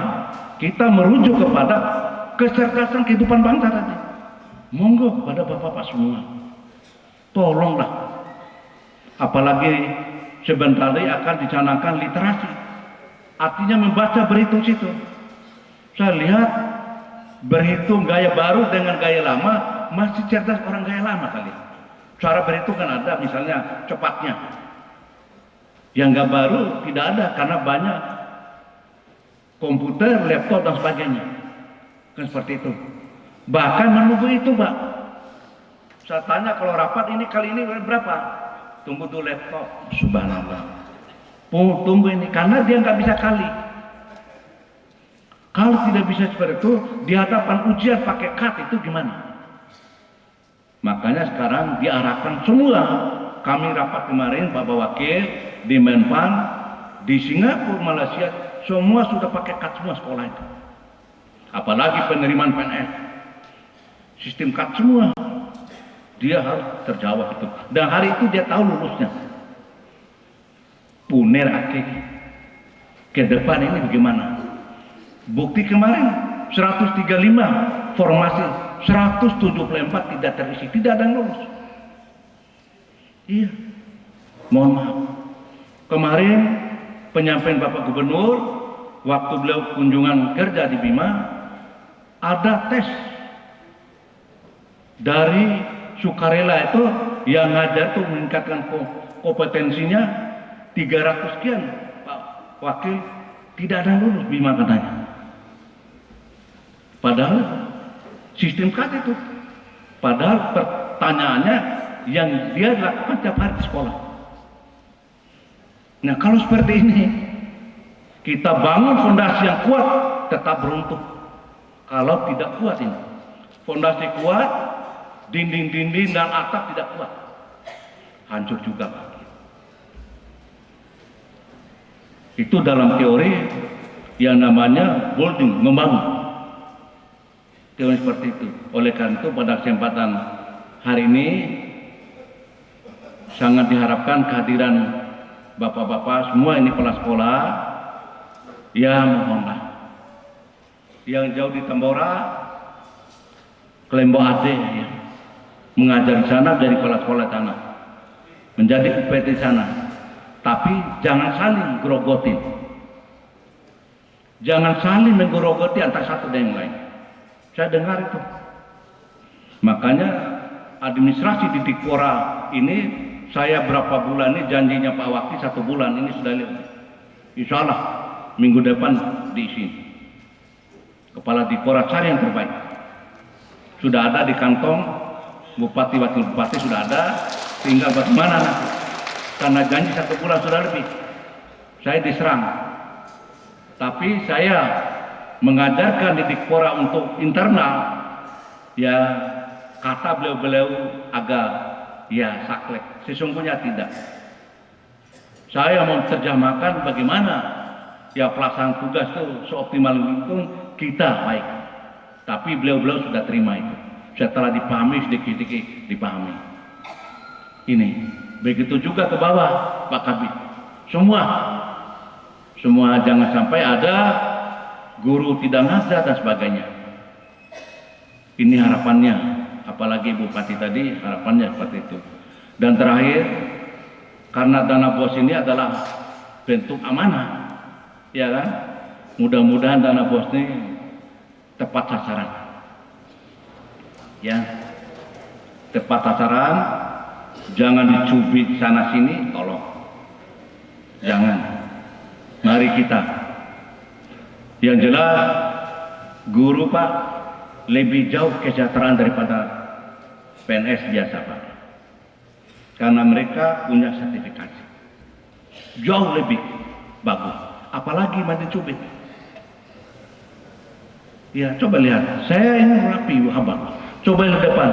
Kita merujuk kepada kecerdasan kehidupan bangsa tadi. Monggo kepada bapak-bapak semua, tolonglah. Apalagi sebentar lagi akan dicanangkan literasi. Artinya membaca, berhitung situ. Saya lihat berhitung gaya baru dengan gaya lama, masih cerdas orang gaya lama kali. Cara berhitung kan ada, misalnya cepatnya. Yang nggak baru tidak ada, karena banyak komputer, laptop dan sebagainya. Kan seperti itu. Bahkan menunggu itu, Pak. Saya tanya kalau rapat ini kali ini berapa? Tunggu tuh laptop. Subhanallah. Tunggu ini, karena dia nggak bisa kali. Kalau tidak bisa seperti itu, di hadapan ujian pakai cut itu gimana? Makanya sekarang diarahkan semua. Kami rapat kemarin, Bapak Wakil, di Menpan, di Singapura, Malaysia, semua sudah pakai cut semua sekolah itu. Apalagi penerimaan PNS, sistem cut semua. Dia harus terjawab itu. Dan hari itu dia tahu lulusnya. Puner akik. Ke depan ini bagaimana? Bukti kemarin 135 formasi, 174 tidak terisi, tidak ada yang lulus. Iya. Mohon maaf. Kemarin penyampaian Bapak Gubernur waktu beliau kunjungan kerja di Bima, ada tes dari sukarela itu yang ngajar tuh meningkatkan kompetensinya 300 sekian, Pak Wakil, tidak ada yang lulus Bima katanya. Padahal sistem cut itu, padahal pertanyaannya yang dia lakukan tiap hari di sekolah. Nah kalau seperti ini, kita bangun fondasi yang kuat, tetap beruntung. Kalau tidak kuat ini, fondasi kuat, dinding-dinding dan atap tidak kuat, hancur juga, Pak. Itu dalam teori yang namanya building, membangun. Teori seperti itu. Oleh karena itu pada kesempatan hari ini sangat diharapkan kehadiran bapak-bapak semua ini kepala sekolah. Ya mohonlah, yang jauh di Tambora, Kelembo Ade, ya, mengajar di sana dari kepala sekolah sana, menjadi UPT di sana. Tapi jangan saling grogotin, jangan saling menggerogoti antara satu dan yang lain. Saya dengar itu. Makanya administrasi di Dikpora ini, saya berapa bulan ini janjinya Pak Wakil 1 bulan ini sudah lihat. Insya Allah minggu depan diisi. Kepala Dikpora cari yang terbaik. Sudah ada di kantong Bupati, Wakil Bupati sudah ada. Tinggal bagaimana nanti. Karena janji 1 bulan sudah lebih. Saya diserang. Tapi saya mengajarkan di Dikpora untuk internal, ya kata beliau-beliau agak ya saklek, sesungguhnya tidak. Saya mau terjemahkan bagaimana ya pelaksanaan tugas itu seoptimal mungkin kita baik. Tapi beliau-beliau sudah terima itu. Setelah dipahami sedikit-sedikit dipahami. Ini begitu juga ke bawah Pak Kabid. Semua jangan sampai ada guru tidak ngajar dan sebagainya. Ini harapannya, apalagi Bupati tadi harapannya seperti itu. Dan terakhir, karena dana BOS ini adalah bentuk amanah, ya kan? Mudah-mudahan dana BOS ini tepat sasaran, ya, tepat sasaran, jangan dicubit sana sini, tolong, jangan. Mari kita, yang jelas guru Pak lebih jauh kesejahteraan daripada PNS biasa Pak, karena mereka punya sertifikasi jauh lebih bagus, apalagi mandi cubit. Ya, coba lihat, saya ini rapi Abang, coba lihat depan,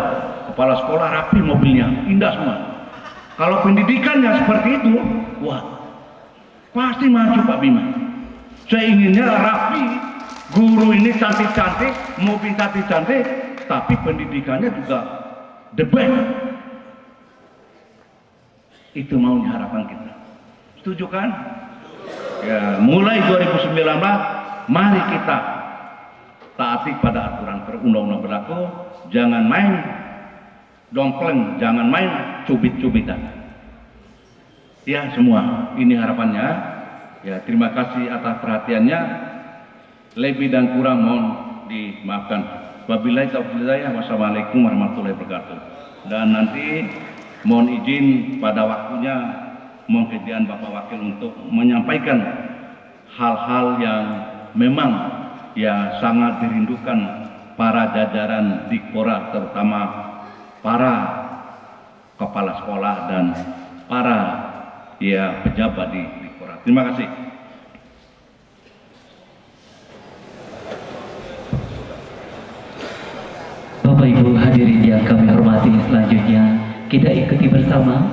kepala sekolah rapi, mobilnya indah semua. Kalau pendidikannya seperti itu, wah, pasti maju Pak Bima. Saya inginnya rapi, guru ini cantik-cantik, mobil cantik-cantik, tapi pendidikannya juga the best. Itu mau harapan kita. Setuju kan? Ya, mulai 2019 mari kita taati pada aturan perundang-undang berlaku, jangan main dongkleng, jangan main cubit-cubitan. Ya, semua ini harapannya. Ya, terima kasih atas perhatiannya. Lebih dan kurang mohon dimaafkan. Wabillahi taufiq hidayah. Wassalamualaikum warahmatullahi wabarakatuh. Dan nanti mohon izin pada waktunya, mohon kejian Bapak Wakil untuk menyampaikan hal-hal yang memang ya sangat dirindukan para jajaran Dikpora, terutama para kepala sekolah dan para ya pejabat di Dikpora. Terima kasih. Bapak Ibu hadirin yang kami hormati, selanjutnya kita ikuti bersama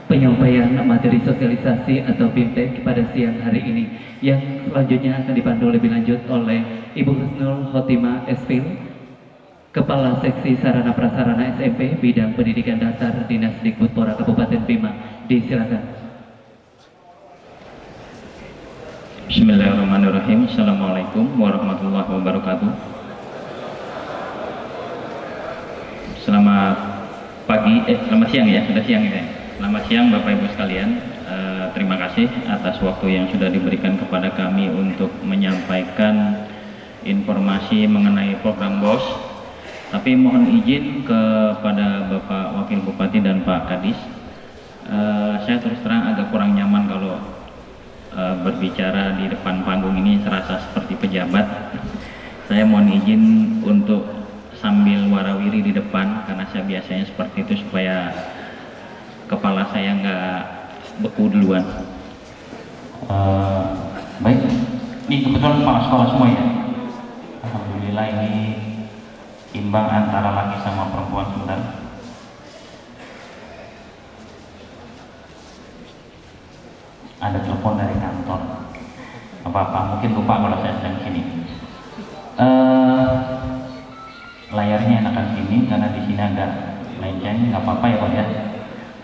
penyampaian materi sosialisasi atau BIMTEK pada siang hari ini, yang selanjutnya akan dipandu lebih lanjut oleh Ibu Husnul Khotimah Espil, Kepala Seksi Sarana Prasarana SMP Bidang Pendidikan Dasar Dinas Dikbudpora Kabupaten Bima. Disilakan. Bismillahirrahmanirrahim. Assalamualaikum warahmatullahi wabarakatuh. Selamat pagi, selamat siang ya, sudah siang ya. Selamat siang Bapak Ibu sekalian. Terima kasih atas waktu yang sudah diberikan kepada kami untuk menyampaikan informasi mengenai program BOS. Tapi mohon izin kepada Bapak Wakil Bupati dan Pak Kadis, saya terus terang agak kurang nyaman kalau berbicara di depan panggung ini, serasa seperti pejabat. Saya mohon izin untuk sambil warawiri di depan, karena saya biasanya seperti itu supaya kepala saya nggak beku duluan. Baik, ini kebetulan kepala sekolah semua ya. Alhamdulillah, ini imbang antara laki sama perempuan. Sebentar. Ada telepon dari kantor. Apa-apa, mungkin lupa kalau saya sedang sini. Layarnya enakan sini karena di sini agak melenceng. Nggak apa-apa ya Pak ya.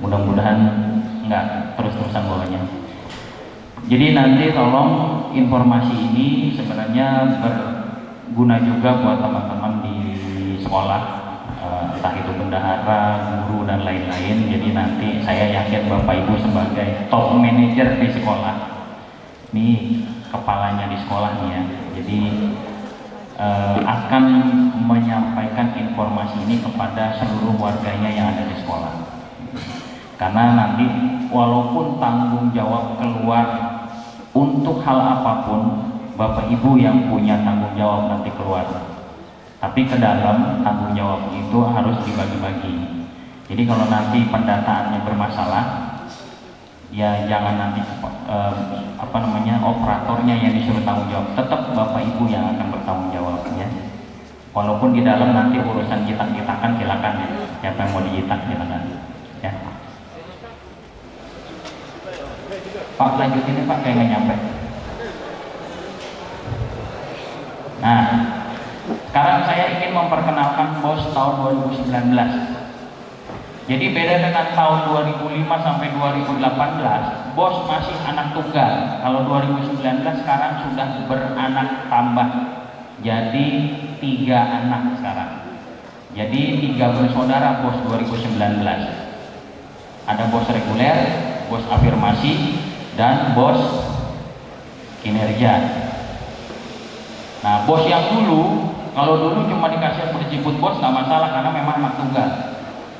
Mudah-mudahan nggak terus-terusan bawahnya. Jadi nanti tolong informasi ini sebenarnya berguna juga buat teman-teman di sekolah, entah itu bendahara, guru dan lain-lain. Jadi nanti saya yakin Bapak Ibu sebagai top manager di sekolah, ini kepalanya di sekolah nih ya, jadi akan menyampaikan informasi ini kepada seluruh warganya yang ada di sekolah. Karena nanti walaupun tanggung jawab keluar untuk hal apapun, Bapak Ibu yang punya tanggung jawab nanti keluar. Tapi ke dalam tanggung jawab itu harus dibagi-bagi. Jadi kalau nanti pendataannya bermasalah, ya jangan nanti operatornya yang disuruh tanggung jawab. Tetap Bapak Ibu yang akan bertanggung jawab ya. Walaupun di dalam nanti urusan jitak-jitakan silakan ya. Siapa yang mau dijitak silakan. Ya. Pak lanjutin Pak, kayak nggak nyampe. Nah, Sekarang saya ingin memperkenalkan BOS tahun 2019. Jadi beda dengan tahun 2005 sampai 2018, BOS masih anak tunggal. Kalau 2019 sekarang sudah beranak tambah. Jadi 3 anak sekarang. Jadi 3 bersaudara BOS 2019. Ada BOS reguler, BOS afirmasi, dan BOS kinerja. Nah, BOS yang dulu, kalau dulu cuma dikasih disebut BOS nggak masalah karena memang anak tunggal.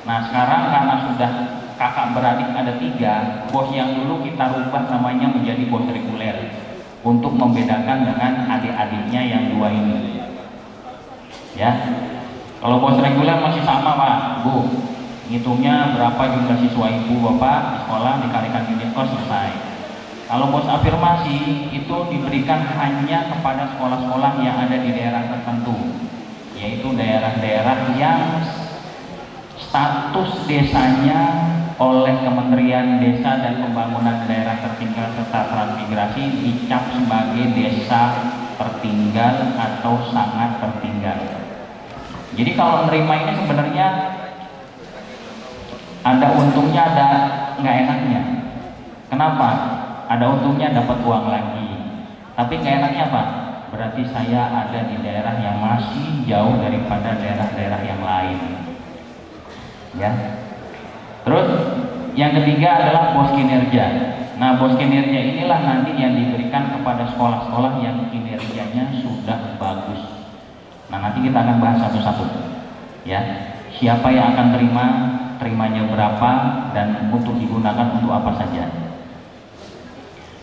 Nah, sekarang karena sudah kakak beradik ada 3, BOS yang dulu kita rubah namanya menjadi BOS reguler untuk membedakan dengan adik-adiknya yang 2 ini. Ya, kalau BOS reguler masih sama Pak, Bu. Ngitungnya berapa jumlah siswa ibu bapak di sekolah dikalikan unit kos selesai. Kalau BOS afirmasi itu diberikan hanya kepada sekolah-sekolah yang ada di daerah tertentu, yaitu daerah-daerah yang status desanya oleh Kementerian Desa dan Pembangunan Daerah Tertinggal serta Transmigrasi dicap sebagai desa tertinggal atau sangat tertinggal. Jadi kalau menerima ini sebenarnya ada untungnya, ada nggak enaknya. Kenapa? Ada untungnya dapat uang lagi, tapi nggak enaknya apa? Berarti saya ada di daerah yang masih jauh daripada daerah-daerah yang lain. Ya. Terus yang ketiga adalah BOS kinerja. Nah, BOS kinerja inilah nanti yang diberikan kepada sekolah-sekolah yang kinerjanya sudah bagus. Nah, nanti kita akan bahas satu-satu. Ya, siapa yang akan terimanya berapa, dan untuk digunakan untuk apa saja.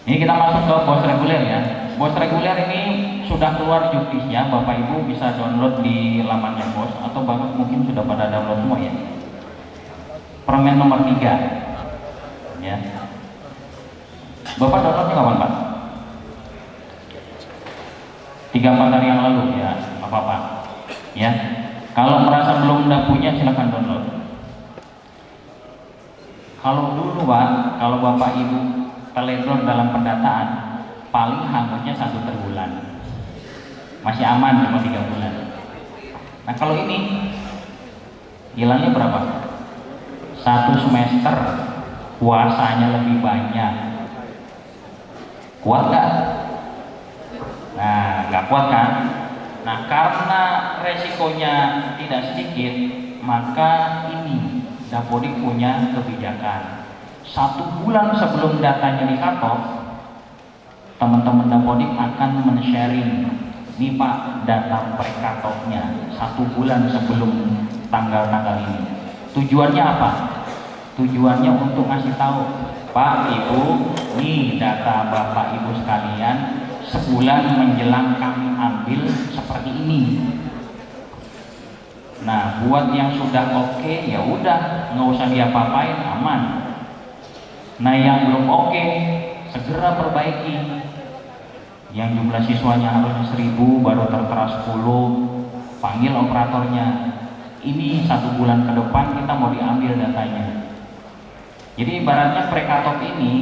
Ini kita masuk ke BOS reguler ya. BOS reguler ini sudah keluar juknisnya, Bapak Ibu bisa download di lamannya BOS atau bahkan mungkin sudah pada download semua ya. Permen nomor 3 ya. Bapak downloadnya kapan Pak? 3-4 hari yang lalu ya, apa-apa ya. Kalau merasa belum punya silahkan download. Kalau dulu Pak, kalau Bapak Ibu teledor dalam pendataan, paling hangusnya 1 triwulan, masih aman cuma 3 bulan. Nah kalau ini hilangnya berapa? 1 semester, puasanya lebih banyak. Kuat nggak? Nah nggak kuat kan? Nah karena resikonya tidak sedikit, maka ini Dapodik punya kebijakan. 1 bulan sebelum datanya di cut-off, teman-teman Dapodik akan men-sharing, nih Pak data pre-cut-off-nya 1 bulan sebelum tanggal-tanggal ini. Tujuannya apa? Tujuannya untuk ngasih tahu, Pak Ibu, nih data Bapak Ibu sekalian sebulan menjelang kami ambil seperti ini. Nah, buat yang sudah oke, ya udah nggak usah diapa-apain, aman. Nah yang belum oke, segera perbaiki. Yang jumlah siswanya harusnya 1000 baru tertera 10, panggil operatornya. Ini 1 bulan ke depan kita mau diambil datanya. Jadi ibaratnya pre-cut-off ini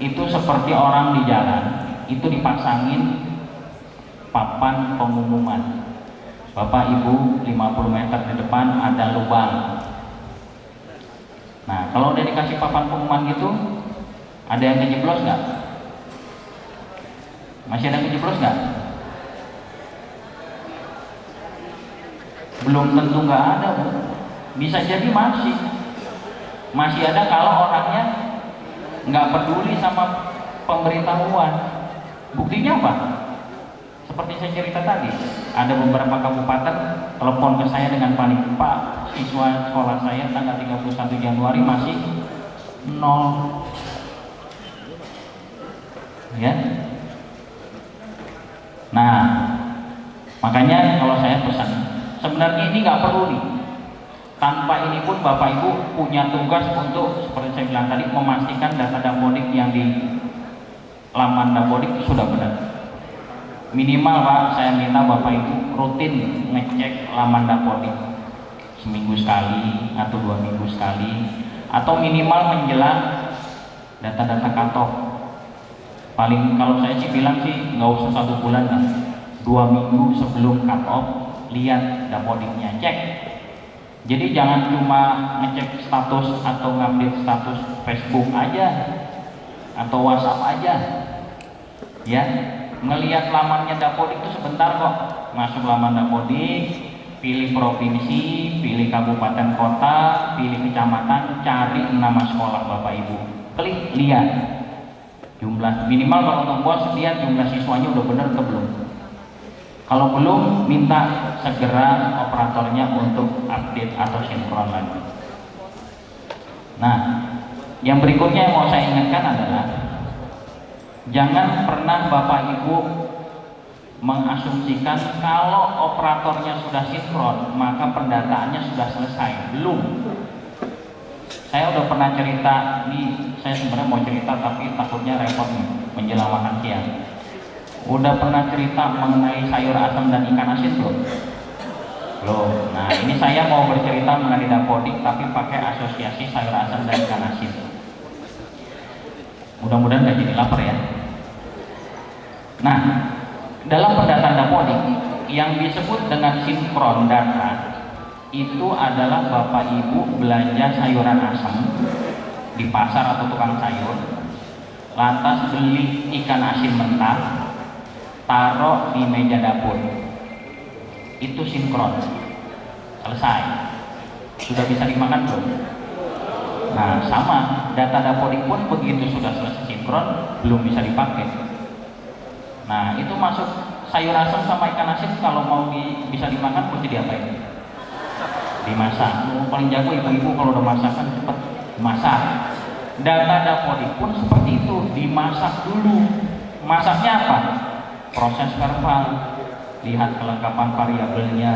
itu seperti orang di jalan, itu dipasangin papan pengumuman. Bapak Ibu 50 meter di depan ada lubang. Nah, kalau udah dikasih papan pengumuman gitu, ada yang kejeblos nggak? Masih ada yang kejeblos nggak? Belum tentu nggak ada, Bu. Bisa jadi masih ada kalau orangnya nggak peduli sama pemberitahuan. Buktinya apa? Seperti saya cerita tadi, ada beberapa kabupaten telepon ke saya dengan panik, Pak, siswa sekolah saya tanggal 31 Januari masih 0. Ya. Nah, makanya kalau saya pesan, sebenarnya ini nggak perlu nih. Tanpa ini pun Bapak Ibu punya tugas untuk, seperti saya bilang tadi, memastikan data Dapodik yang di laman Dapodik sudah benar. Minimal Pak, saya minta Bapak Ibu rutin ngecek laman Dapodik seminggu sekali atau 2 minggu sekali, atau minimal menjelang data-data cut-off. Paling kalau saya sih bilang sih nggak usah 1 bulan lah, 2 minggu sebelum cut-off lihat dapodiknya, cek. Jadi jangan cuma ngecek status atau ngupdate status Facebook aja atau WhatsApp aja, ya. Ngelihat lamannya Dapodik itu sebentar kok. Masuk laman Dapodik, pilih provinsi, pilih kabupaten kota, pilih kecamatan, cari nama sekolah Bapak Ibu, klik, lihat jumlah minimal. Kalau untuk bos, lihat jumlah siswanya udah bener atau belum. Kalau belum, minta segera operatornya untuk update atau sinkron lagi. Nah, yang berikutnya yang mau saya ingatkan adalah jangan pernah Bapak Ibu mengasumsikan kalau operatornya sudah sinkron maka pendataannya sudah selesai. Belum. Saya udah pernah cerita nih, saya sebenarnya mau cerita tapi takutnya repot nih menjelang makan siang. Udah pernah cerita mengenai sayur asam dan ikan asin belum? Belum. Nah, ini saya mau bercerita mengenai Dapodik tapi pakai asosiasi sayur asam dan ikan asin. Mudah-mudahan gak jadi lapar ya. Nah, dalam pendataan Dapodik yang disebut dengan sinkron data itu adalah Bapak Ibu belanja sayuran asam di pasar atau tukang sayur, lantas beli ikan asin mentah, taruh di meja dapur, itu sinkron, selesai. Sudah bisa dimakan belum? Nah, sama data Dapodik pun begitu sudah selesai sinkron belum bisa dipakai. Nah, itu masuk sayur asam sama ikan asin kalau mau bisa dimakan mesti diapain? Dimasak. Paling jago ibu-ibu kalau udah masakan cepat masak. Data Dapodik pun seperti itu, dimasak dulu. Masaknya apa? Proses verbal, lihat kelengkapan variabelnya.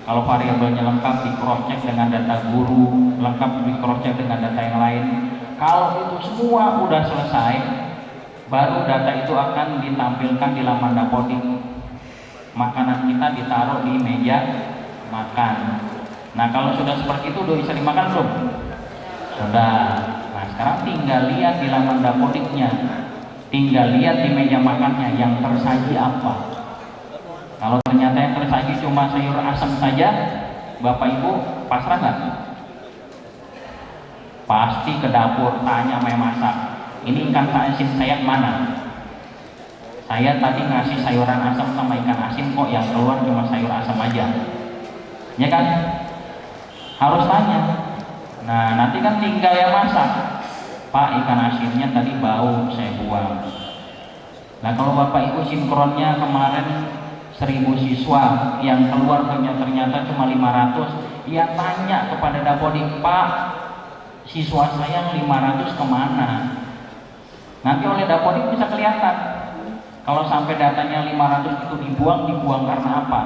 Kalau variabelnya lengkap, di cross check dengan data guru, lengkap di cross check dengan data yang lain. Kalau itu semua udah selesai, baru data itu akan ditampilkan di laman Dapodik. Makanan kita ditaruh di meja makan. Nah, kalau sudah seperti itu udah bisa dimakan belum? Sudah. Nah, sekarang tinggal lihat di laman Dapodiknya, tinggal lihat di meja makannya yang tersaji apa. Kalau ternyata yang tersaji cuma sayur asam saja, Bapak Ibu pasrah nggak? Pasti ke dapur tanya sama yang masak, ini ikan asin saya mana? Saya tadi ngasih sayuran asam sama ikan asin kok yang keluar cuma sayur asam aja. Ya kan? Harus tanya. Nah, nanti kan tinggal yang masak. Pak, ikan asinnya tadi bau, saya buang. Nah, kalau Bapak Ibu sinkronnya kemarin 1000 siswa, yang keluar ternyata cuma 500, ya tanya kepada Dapodik, Pak, siswa saya 500 kemana? Nanti oleh Dapodik bisa kelihatan. Kalau sampai datanya 500 itu dibuang karena apa?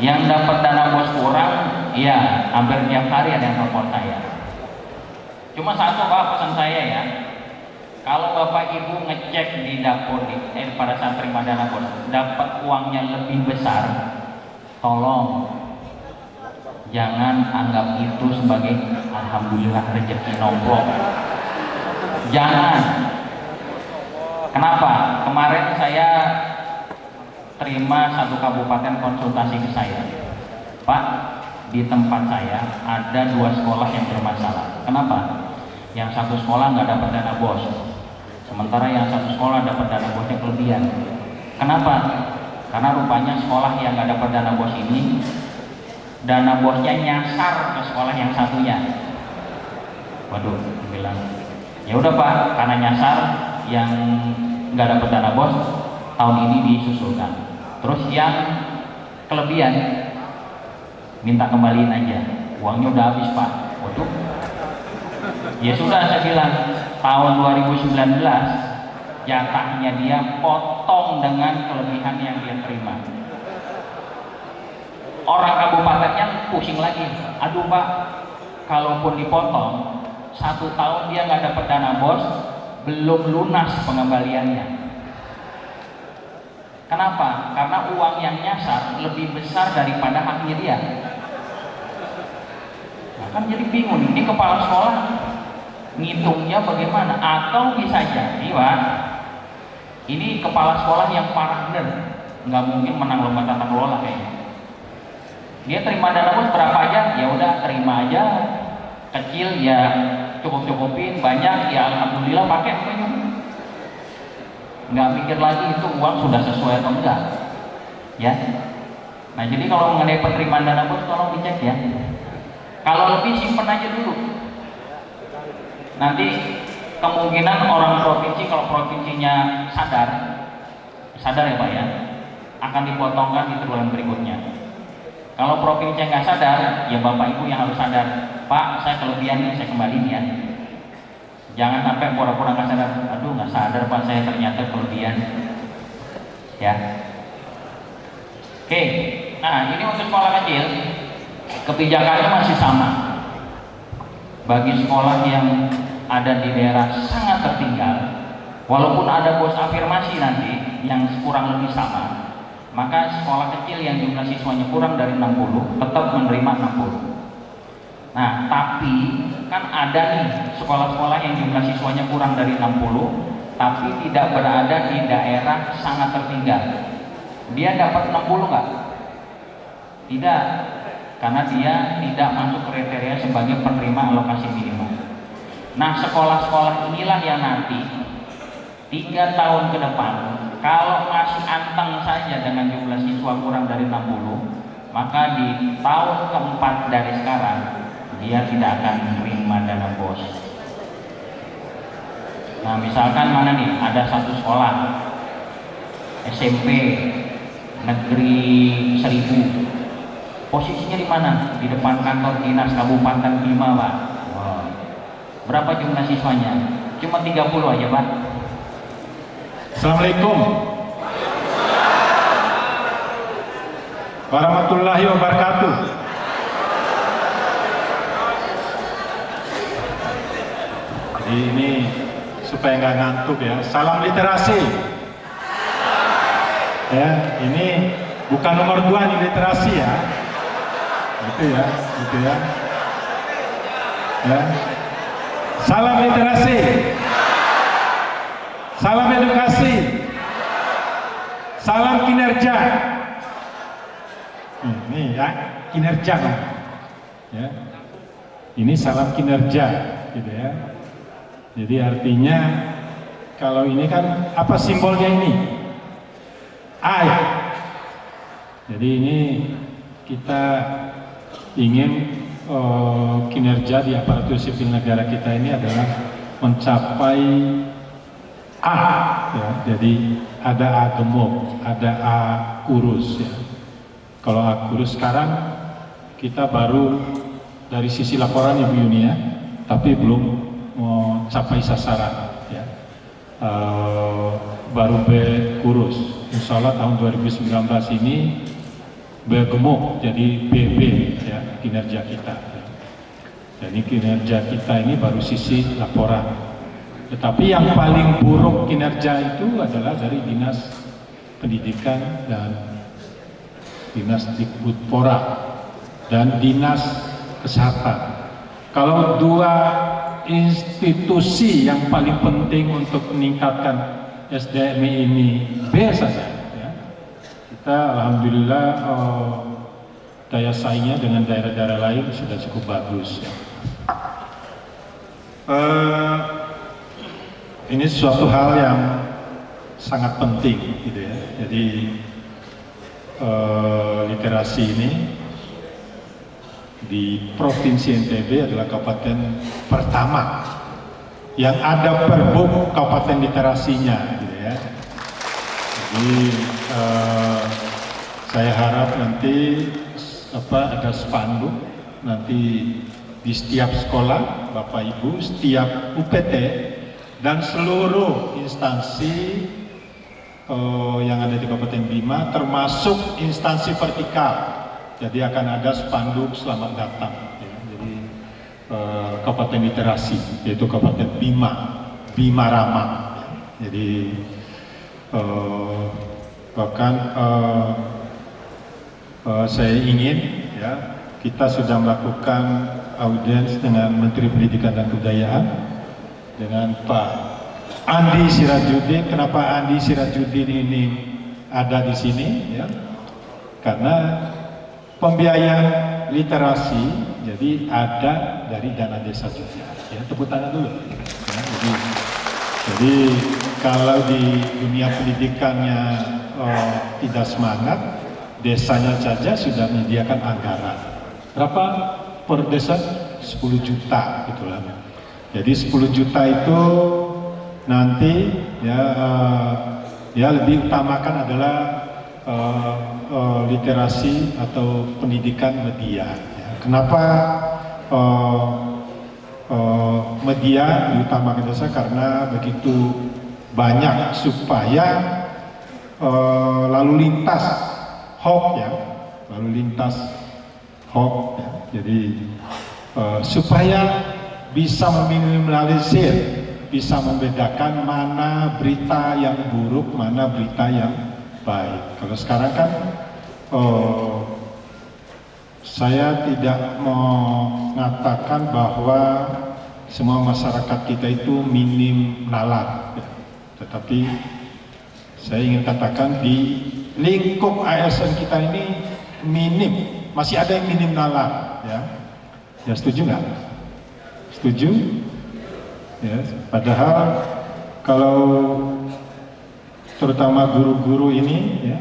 Yang dapat dana bos kurang, ya hampir tiap hari ada yang telepon saya. Cuma satu Pak pesan saya ya, kalau Bapak Ibu ngecek di Dapodik, pada saat terima dana bos, dapat uangnya lebih besar, tolong jangan anggap itu sebagai alhamdulillah rezeki nomplok. Jangan. Kenapa? Kemarin saya terima satu kabupaten konsultasi ke saya, Pak, di tempat saya ada 2 sekolah yang bermasalah. Kenapa? Yang satu sekolah nggak dapat dana bos, sementara yang satu sekolah dapat dana bosnya kelebihan. Kenapa? Karena rupanya sekolah yang nggak dapat dana bos ini, dana bosnya nyasar ke sekolah yang satunya. Waduh, bilang, ya udah Pak, karena nyasar yang nggak dapat dana bos tahun ini disusulkan. Terus yang kelebihan minta kembaliin aja, uangnya udah habis Pak. Waduh. Ya sudah, saya bilang tahun 2019 jatahnya dia potong dengan kelebihan yang dia terima. Orang kabupatennya pusing lagi, aduh Pak, kalaupun dipotong 1 tahun dia nggak dapat dana bos, belum lunas pengembaliannya. Kenapa? Karena uang yang nyasar lebih besar daripada haknya dia. Nah, kan jadi bingung ini kepala sekolah ngitungnya bagaimana? Atau bisa jadi Pak, Ini kepala sekolah yang parah bener, nggak mungkin menang lomba tata kelola kayaknya. Dia terima dana bos berapa aja, ya udah terima aja. Kecil ya cukup-cukupin, banyak ya alhamdulillah pakai pokoknya. Nggak mikir lagi itu uang sudah sesuai atau enggak, ya. Nah jadi kalau mengenai penerimaan dana bos tolong dicek ya. Kalau lebih simpen aja dulu. Nanti kemungkinan orang provinsi, kalau provinsinya sadar ya Pak ya, akan dipotongkan di triwulan berikutnya. Kalau provinsi nggak sadar, ya Bapak Ibu yang harus sadar. Pak, saya kelebihan nih, saya kembaliin ya. Jangan sampai pura-pura nggak sadar. Aduh nggak sadar Pak, saya ternyata kelebihan. Ya. Oke. Nah ini untuk sekolah kecil, kebijakannya masih sama. Bagi sekolah yang ada di daerah sangat tertinggal, walaupun ada bos afirmasi nanti yang kurang lebih sama, maka sekolah kecil yang jumlah siswanya kurang dari 60 tetap menerima 60. Nah tapi kan ada nih sekolah-sekolah yang jumlah siswanya kurang dari 60 tapi tidak berada di daerah sangat tertinggal. Dia dapat 60 nggak? Tidak, karena dia tidak masuk kriteria sebagai penerima alokasi minimum. Nah sekolah-sekolah inilah yang nanti 3 tahun ke depan kalau masih anteng saja dengan jumlah siswa kurang dari 60, maka di tahun keempat dari sekarang dia tidak akan menerima dana bos. Nah misalkan mana nih, ada satu sekolah SMP negeri 1000, posisinya di mana? Di depan kantor dinas Kabupaten Bima Pak. Berapa jumlah siswanya? Cuma 30 aja Pak. Assalamualaikum warahmatullahi wabarakatuh. Jadi ini supaya nggak ngantuk ya, salam literasi. Ya, ini bukan nomor 2 nih literasi ya. Gitu ya. Ya. Salam literasi, salam edukasi, salam kinerja. Ini ya kinerja, ya. Ini salam kinerja, gitu ya. Jadi artinya kalau ini kan apa simbolnya ini? I. Jadi ini kita ingin kinerja di aparatur sipil negara kita ini adalah mencapai A, ya. Jadi ada A gemuk, ada A kurus, ya. Kalau A kurus sekarang kita baru dari sisi laporan Ibu Yuni ya, tapi belum mencapai sasaran, ya. Baru B kurus. Insya Allah tahun 2019 ini B gemuk, jadi BB ya kinerja kita. Jadi kinerja kita ini baru sisi laporan. Tetapi yang paling buruk kinerja itu adalah dari Dinas Pendidikan dan Dinas Dikbudpora dan Dinas Kesehatan. Kalau 2 institusi yang paling penting untuk meningkatkan SDM ini B saja. Kita alhamdulillah daya saingnya dengan daerah-daerah lain sudah cukup bagus. Ini suatu hal yang sangat penting, gitu ya. Jadi literasi ini di Provinsi NTB adalah kabupaten pertama yang ada perbuk kabupaten literasinya, gitu ya. Jadi saya harap nanti ada spanduk nanti di setiap sekolah, Bapak Ibu, setiap UPT dan seluruh instansi yang ada di Kabupaten Bima, termasuk instansi vertikal. Jadi akan ada spanduk selamat datang. Ya. Jadi Kabupaten Literasi, yaitu Kabupaten Bima, Bima Rama. Jadi bahkan saya ingin ya kita sudah melakukan audiens dengan Menteri Pendidikan dan Kebudayaan dengan Pak Andi Sirajuddin. Kenapa Andi Sirajuddin ini ada di sini? Ya, karena pembiayaan literasi jadi ada dari dana desa juga. Ya, tepuk tangan dulu. Ya, jadi kalau di dunia pendidikannya tidak semangat, desanya saja sudah menyediakan anggaran. Berapa per desa? 10 juta gitulah. Jadi 10 juta itu nanti ya lebih utamakan adalah literasi atau pendidikan media. Ya. Kenapa media diutamakan desa? Karena begitu banyak supaya lalu lintas hoax ya, jadi supaya bisa meminimalisir, bisa membedakan mana berita yang buruk, mana berita yang baik. Kalau sekarang kan saya tidak mengatakan bahwa semua masyarakat kita itu minim nalar, ya. Tetapi saya ingin katakan di lingkup ASN kita ini masih ada yang minim nalar, ya. Ya, setuju nggak? Setuju? Ya, padahal kalau terutama guru-guru ini, ya,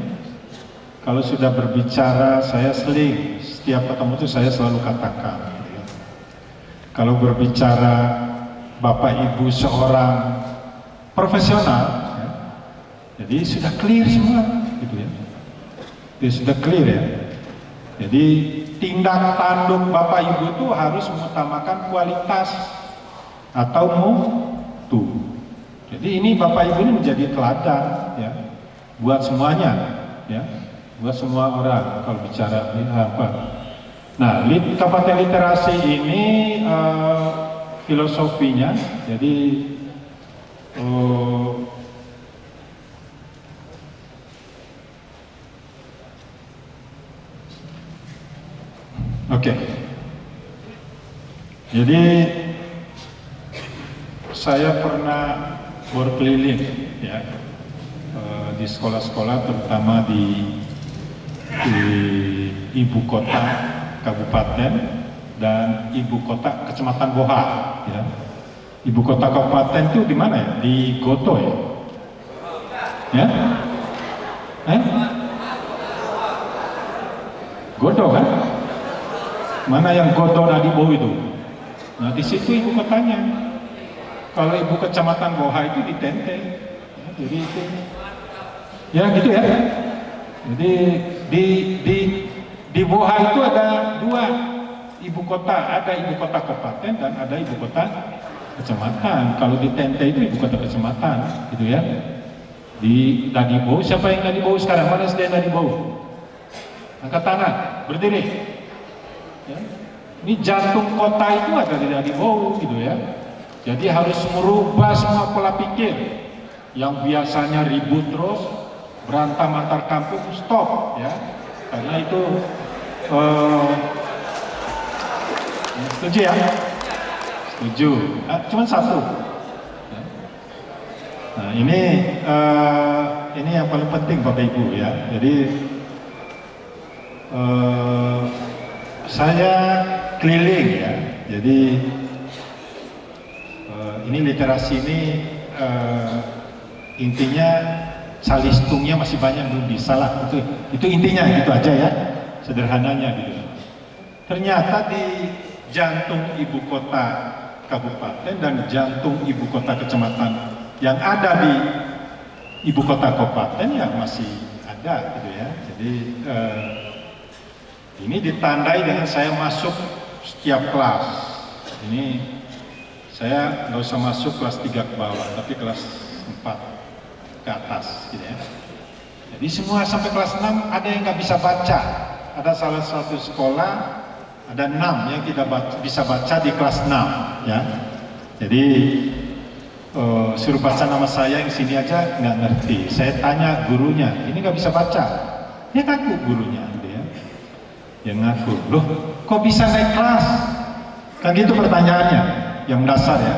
kalau sudah berbicara, saya setiap ketemu itu saya selalu katakan, ya. Kalau berbicara Bapak Ibu seorang profesional, ya, jadi sudah clear semua, gitu ya. Jadi sudah clear ya. Jadi tindak tanduk Bapak Ibu itu harus mengutamakan kualitas atau mutu. Jadi ini Bapak Ibu ini menjadi teladan ya buat semuanya ya, buat semua orang kalau bicara apa. Nah, kabupaten literasi ini filosofinya jadi oke. Jadi saya pernah berkeliling ya di sekolah-sekolah, terutama di ibu kota kabupaten dan ibu kota kecamatan Boha. Ya. Ibu kota kabupaten itu di mana ya? Di Goto ya? Ya? Godo kan? Mana yang Godo Nadibo itu? Nah di situ ibu kotanya. Kalau ibu kecamatan Boha itu di Tente. Ya, jadi itu, ya gitu ya. Jadi di Boha itu ada dua ibu kota, ada ibu kota kabupaten dan ada ibu kota kecamatan. Kalau di Tente itu ibu kota kecamatan, gitu ya. Di Nadibo, siapa yang Nadibo sekarang? Mana sedang Nadibo? Angkat tangan, berdiri. Ya. Ini jantung kota itu ada di Nadibo, gitu ya. Jadi harus merubah semua pola pikir yang biasanya ribut terus, berantem antar kampung, stop ya. Karena itu setuju ya? Setuju. Nah, cuma satu. Nah ini yang paling penting Bapak Ibu ya. Jadi saya keliling ya. Jadi ini literasi ini intinya salistungnya masih banyak belum bisa lah. Itu intinya gitu aja ya, sederhananya gitu. Ternyata di jantung ibu kota kabupaten dan jantung ibu kota kecamatan yang ada di ibu kota kabupaten ya masih ada gitu ya. Jadi ini ditandai dengan saya masuk setiap kelas. Ini saya nggak usah masuk kelas 3 ke bawah, tapi kelas 4 ke atas gitu ya. Jadi semua sampai kelas 6 ada yang nggak bisa baca. Ada salah satu sekolah ada 6 yang tidak bisa baca di kelas 6 ya. Jadi suruh baca nama saya yang sini aja nggak ngerti. Saya tanya gurunya, ini nggak bisa baca. Dia ngaku gurunya gitu ya. Dia ngaku, loh kok bisa naik kelas? Kan gitu pertanyaannya yang dasar ya.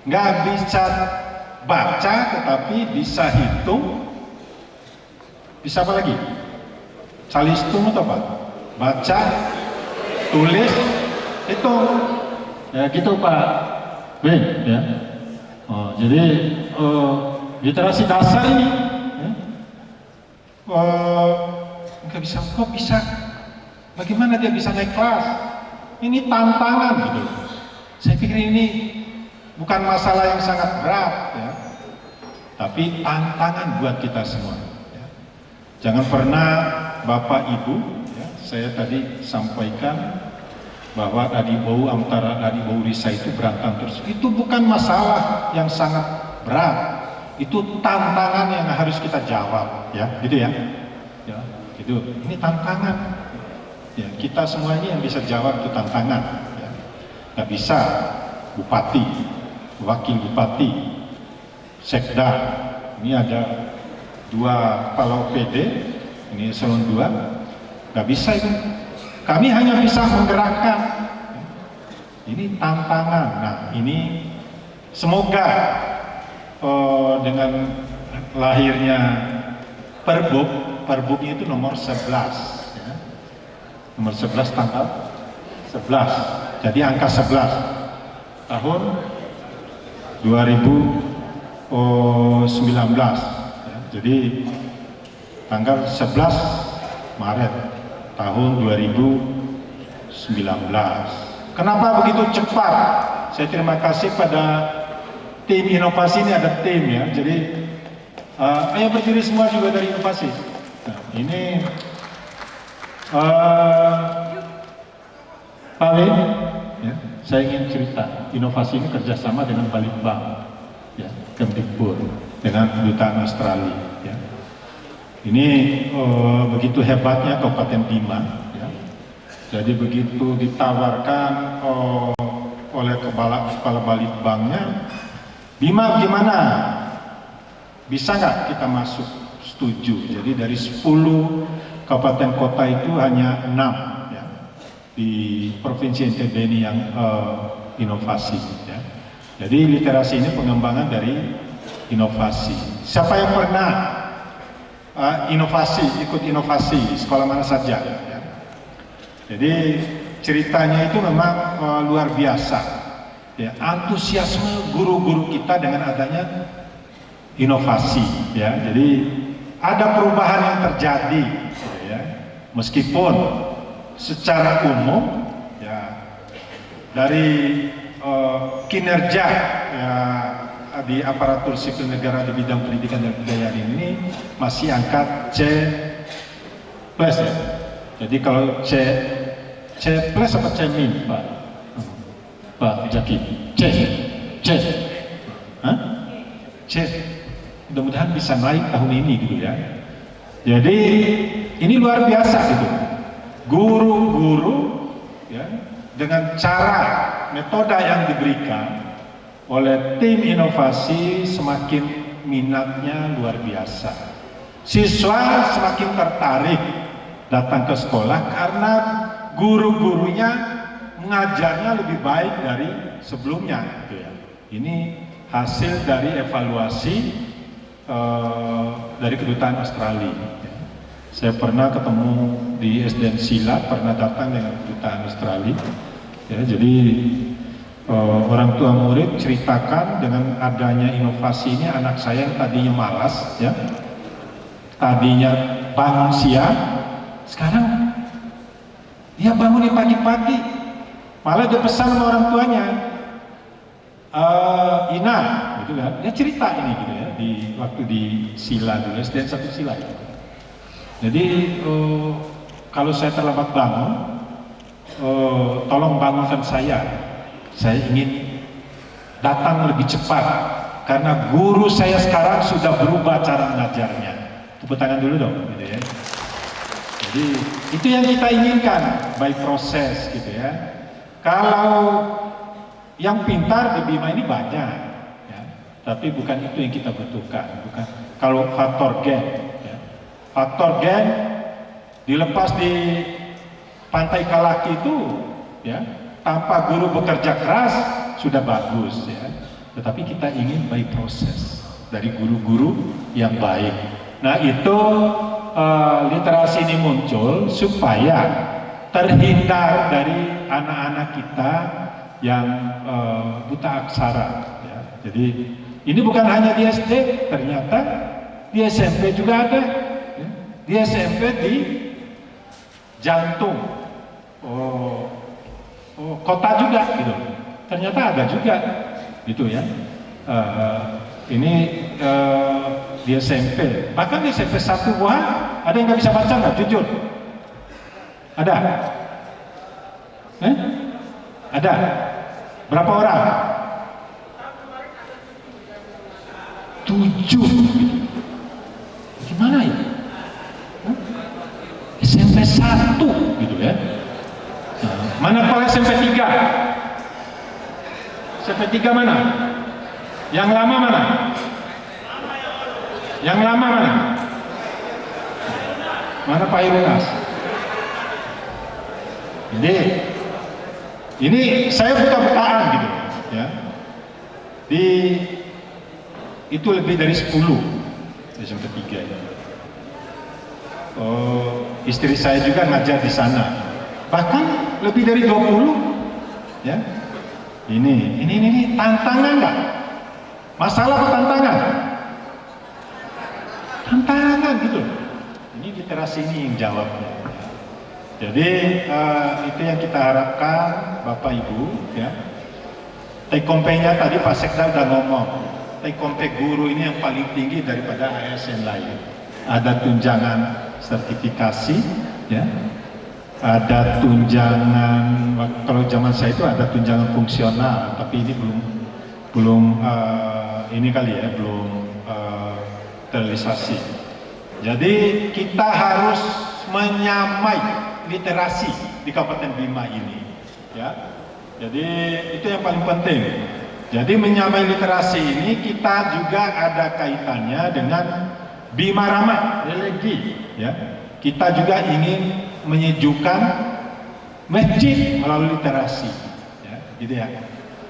Nggak bisa baca tetapi bisa hitung, bisa apa lagi? Calistung atau apa? Baca, tulis, hitung. Ya gitu Pak Ben ya. Jadi literasi dasar ini nggak bisa, kok bisa? Bagaimana dia bisa naik kelas? Ini tantangan gitu. Saya pikir ini bukan masalah yang sangat berat ya, tapi tantangan buat kita semua. Ya. Jangan pernah Bapak Ibu, ya, saya tadi sampaikan bahwa adibau antara adibau Risa itu berantem terus. Itu bukan masalah yang sangat berat. Itu tantangan yang harus kita jawab, ya, gitu ya. Ya, itu. Ini tantangan. Ya, kita semua ini yang bisa jawab itu tantangan. Ya. Nggak bisa bupati, wakil bupati, sekda. Ini ada 2 kepala OPD, ini eselon 2. Nggak bisa itu. Kami hanya bisa menggerakkan. Ini tantangan. Nah, ini semoga dengan lahirnya Perbuknya itu nomor 11 ya. Nomor 11 tanggal 11, jadi angka 11 tahun 2019 ya. Jadi tanggal 11 Maret tahun 2019. Kenapa begitu cepat? Saya terima kasih pada tim inovasi, ini ada tim ya, jadi ayo berdiri semua juga dari inovasi. Nah, ini Pak Lim, ya, saya ingin cerita, inovasi ini kerjasama dengan Balitbang, ya, Kemdikbud, dengan kedutaan Australia. Ya. Ini begitu hebatnya Kabupaten Bima, ya. Jadi begitu ditawarkan oleh kepala Balitbangnya, Bima gimana? Bisa nggak kita masuk? Setuju. Jadi dari 10 kabupaten kota itu hanya 6 ya, di Provinsi NTB ini yang inovasi. Ya. Jadi literasi ini pengembangan dari inovasi. Siapa yang pernah ikut inovasi, sekolah mana saja? Ya. Jadi ceritanya itu memang luar biasa. Ya, antusiasme guru-guru kita dengan adanya inovasi, ya. Jadi ada perubahan yang terjadi, ya. Meskipun secara umum, ya, dari kinerja ya, di aparatur sipil negara di bidang pendidikan dan kebudayaan ini masih angka C+, ya. Jadi kalau C plus apa C min, Pak? Pak Jaki, C, hah? C, mudah-mudahan bisa naik tahun ini gitu ya. Jadi ini luar biasa gitu. Guru-guru ya, dengan cara metode yang diberikan oleh tim inovasi semakin minatnya luar biasa. Siswa semakin tertarik datang ke sekolah karena guru-gurunya mengajarnya lebih baik dari sebelumnya gitu ya. Ini hasil dari evaluasi dari kedutaan Australia. Saya pernah ketemu di SDN Sila, pernah datang dengan kedutaan Australia. Ya, jadi orang tua murid ceritakan dengan adanya inovasi ini, anak saya yang tadinya malas, ya, tadinya bangun siang, sekarang dia bangun di pagi-pagi. Malah dia pesan sama orang tuanya, Ina, gitu kan? Dia cerita ini gitu ya, di waktu di Sila dulu, SDN 1 Sila. Gitu. Jadi kalau saya terlambat bangun, tolong bangunkan saya. Saya ingin datang lebih cepat karena guru saya sekarang sudah berubah cara mengajarnya. Tepuk tangan dulu dong, gitu ya. Jadi itu yang kita inginkan by proses, gitu ya. Kalau yang pintar di Bima ini banyak, ya, tapi bukan itu yang kita butuhkan. Bukan. Kalau faktor gen, ya, faktor gen dilepas di Pantai Kalaki itu, ya, tanpa guru bekerja keras sudah bagus, ya. tetapi kita ingin by proses dari guru-guru yang baik. Nah itu literasi ini muncul supaya terhindar dari anak-anak kita yang buta aksara. Ya. Jadi ini bukan hanya di SD, ternyata di SMP juga ada. Ya. Di SMP di jantung kota juga gitu. Ternyata ada juga gitu ya. Ini di SMP, bahkan di SMP 1 ada yang nggak bisa baca nggak? Jujur, ada? Ada? Berapa orang? 7 gitu. Gimana ya? SMP 1 gitu ya. Mana kalau SMP 3? SMP 3 mana? Yang lama mana? Yang lama mana? Mana Pak Irunas? Jadi ini saya buka-bukaan gitu ya. Itu lebih dari 10 SMP 3 ini. Istri saya juga ngajar di sana. Bahkan lebih dari 20 ya. Ini tantangan nggak? Masalah atau tantangan? Tantangan gitu. Ini literasi ini yang jawabnya. Jadi itu yang kita harapkan Bapak Ibu ya. Take home-nya tadi Pak Sekda udah ngomong. Take home guru ini yang paling tinggi daripada ASN lain. Ada tunjangan sertifikasi ya. Ada tunjangan, kalau zaman saya itu ada tunjangan fungsional, tapi ini belum ini kali ya, belum terrealisasi. Jadi kita harus menyamai literasi di Kabupaten Bima ini, ya. Jadi itu yang paling penting. Jadi menyamai literasi ini kita juga ada kaitannya dengan Bima Ramah religi, ya. Kita juga ingin menyejukkan masjid melalui literasi, ya, gitu ya.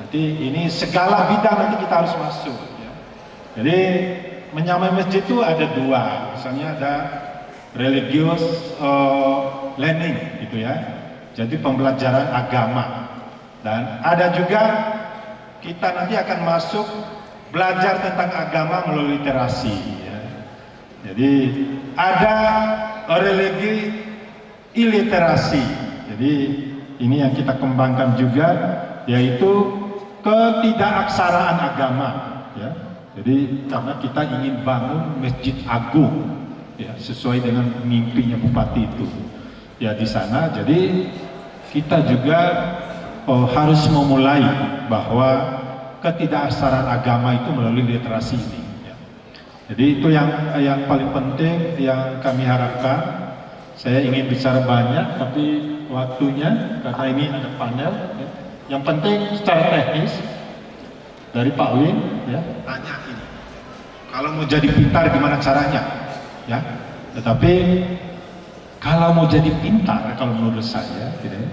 Nanti ini segala bidang nanti kita harus masuk. Ya. Jadi menyamai masjid itu ada 2, misalnya ada religious learning, gitu ya. Jadi pembelajaran agama, dan ada juga kita nanti akan masuk belajar tentang agama melalui literasi. Ya. Jadi ada religi iliterasi. Jadi ini yang kita kembangkan juga, yaitu ketidakaksaraan agama. Ya. Jadi karena kita ingin bangun masjid agung, ya, sesuai dengan mimpinya bupati itu. Ya di sana. Jadi kita juga harus memulai bahwa ketidakaksaraan agama itu melalui literasi ini. Ya. Jadi itu yang paling penting yang kami harapkan. Saya ingin bicara banyak, tapi waktunya karena ini ada panel. Ya. Yang penting secara teknis dari Pak Win, ya, tanya ini. Kalau mau jadi pintar gimana caranya, ya. Tetapi kalau mau jadi pintar, kalau menurut saya, gitu ya,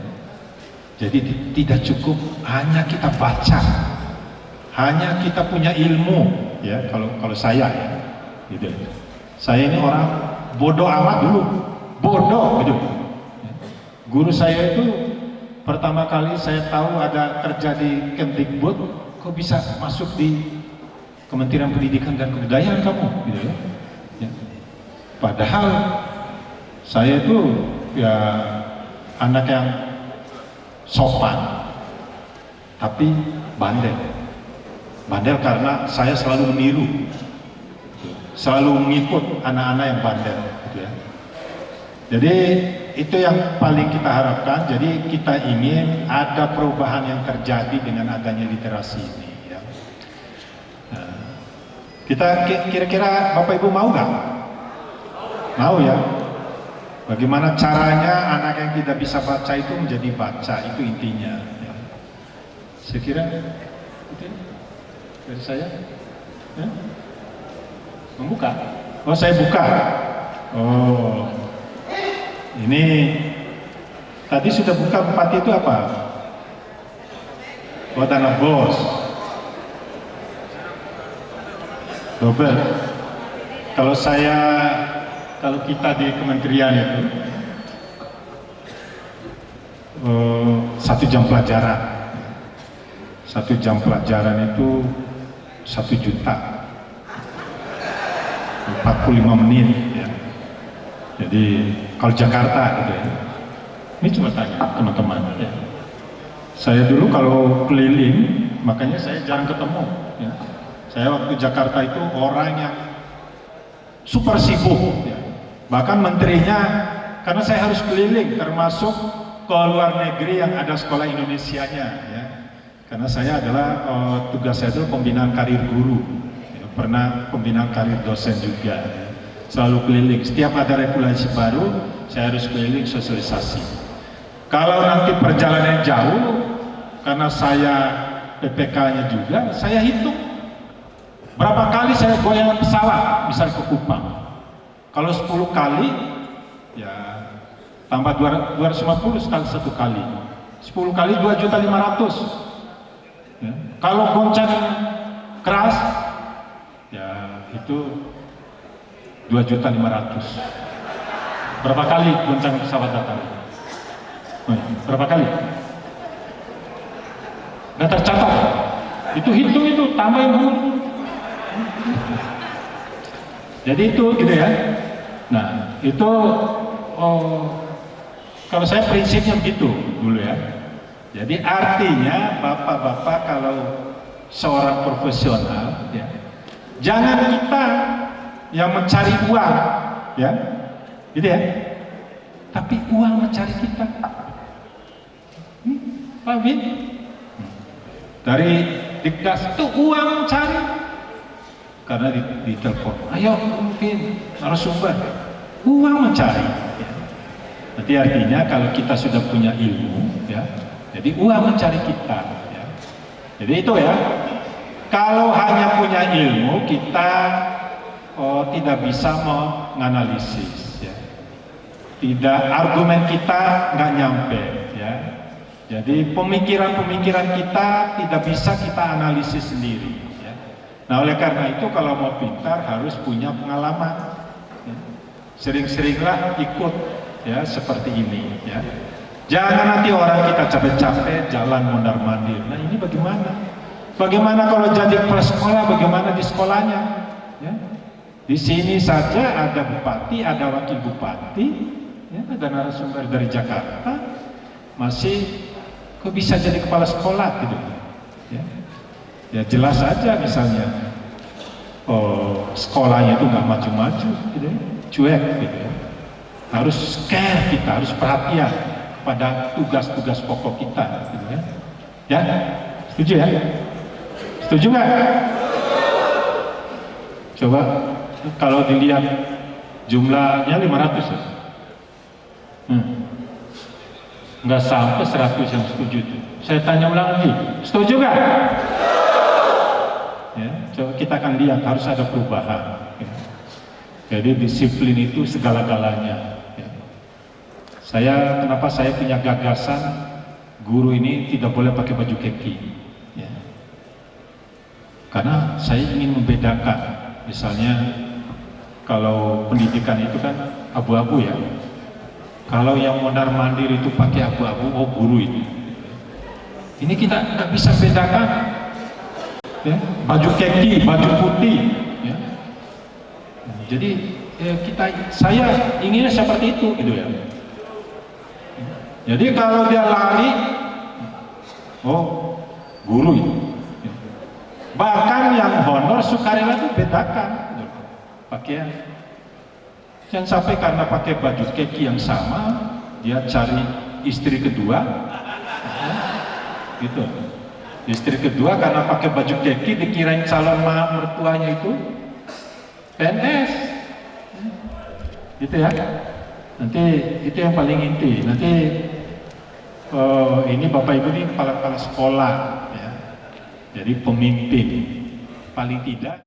jadi tidak cukup hanya kita baca, hanya kita punya ilmu, ya. Kalau saya, ya, gitu. Saya ini orang bodoh amat dulu. Bodoh gitu. Guru saya itu pertama kali saya tahu ada kerja di Kemdikbud, kok bisa masuk di Kementerian Pendidikan dan Kebudayaan kamu, gitu ya. Ya. Padahal saya itu ya anak yang sopan, tapi bandel. Bandel karena saya selalu meniru, selalu mengikut anak-anak yang bandel, gitu ya. Jadi itu yang paling kita harapkan. Jadi kita ingin ada perubahan yang terjadi dengan adanya literasi ini. Ya. Nah, kita kira-kira Bapak Ibu mau nggak? Mau ya. Bagaimana caranya anak yang tidak bisa baca itu menjadi baca, itu intinya. Ya. Saya kira itu dari saya. Ya? Membuka. Oh saya buka. Oh. Ini tadi sudah buka bupati itu apa? Oh Tanah Bos. Robert, kalau kita di kementerian itu 1 jam pelajaran. 1 jam pelajaran itu 1 juta. 45 menit ya. Jadi kalau Jakarta gitu ya. Ini cuma tanya teman-teman ya. Saya dulu kalau keliling, makanya saya jarang ketemu ya. Saya waktu Jakarta itu orang yang super sibuk ya. Bahkan menterinya, karena saya harus keliling termasuk ke luar negeri yang ada sekolah Indonesianya ya. Karena saya adalah tugas saya itu pembinaan karir guru ya. Pernah pembinaan karir dosen juga ya. Selalu keliling, setiap ada regulasi baru saya harus keliling sosialisasi. Kalau nanti perjalanan jauh, karena saya PPK-nya juga, saya hitung berapa kali saya goyang pesawat, misalnya ke Kupang. Kalau 10 kali, ya tambah 250 sekali 1 kali. 10 kali 2.500.000. Ya. Kalau goncang keras, ya itu 2.500.000. Berapa kali goncang pesawat datang? Berapa kali? Nggak tercatat. Itu hitung itu, tambahin dulu. Jadi itu gitu ya. Nah itu kalau saya prinsipnya begitu dulu ya. Jadi artinya bapak-bapak kalau seorang profesional ya, jangan kita yang mencari uang ya, gitu ya. Tapi uang mencari kita. Paham ya? Dari Dikdas itu uang mencari. Karena di telepon, ayo mungkin narasumber, uang mencari. Ya. Nanti artinya kalau kita sudah punya ilmu, ya, jadi uang mencari kita. Ya. Jadi itu ya, kalau hanya punya ilmu kita tidak bisa menganalisis. Ya. Tidak, argumen kita nggak nyampe. Ya. Jadi pemikiran-pemikiran kita tidak bisa kita analisis sendiri. Nah oleh karena itu kalau mau pintar harus punya pengalaman. Sering-seringlah ikut ya seperti ini ya. Jangan nanti orang kita capek-capek jalan mondar-mandir. Nah ini bagaimana? Bagaimana kalau jadi kepala sekolah? Bagaimana di sekolahnya? Ya. Di sini saja ada bupati, ada wakil bupati, ya, ada narasumber dari Jakarta, masih kok bisa jadi kepala sekolah gitu. Ya. Ya jelas saja misalnya sekolahnya itu nggak maju-maju gitu ya, cuek gitu ya. Harus care kita, harus perhatian pada tugas-tugas pokok kita gitu ya. Ya, setuju ya? Setuju nggak? Coba kalau dilihat jumlahnya 500 ya? Nggak sampai 100 yang setuju itu. Saya tanya ulang lagi, setuju nggak? Ya, coba kita akan lihat harus ada perubahan. Ya. Jadi disiplin itu segala-galanya. Ya. Kenapa saya punya gagasan guru ini tidak boleh pakai baju kaki? Ya. Karena saya ingin membedakan. Misalnya kalau pendidikan itu kan abu-abu ya. Kalau yang mondar-mandir itu pakai abu-abu, oh guru itu. Ini kita nggak bisa bedakan. Ya, baju kaki, baju putih ya. Jadi saya inginnya seperti itu gitu ya. Jadi kalau dia lari, oh guru itu. Bahkan yang honor sukarela itu bedakan gitu. Pakaian. Jangan sampai karena pakai baju kaki yang sama dia cari istri kedua ya, gitu. Istri kedua karena pakai baju kaki dikirain calon mertuanya itu PNS gitu ya. Nanti itu yang paling inti. Nanti ini Bapak Ibu ini kepala-kepala sekolah ya. Jadi pemimpin paling tidak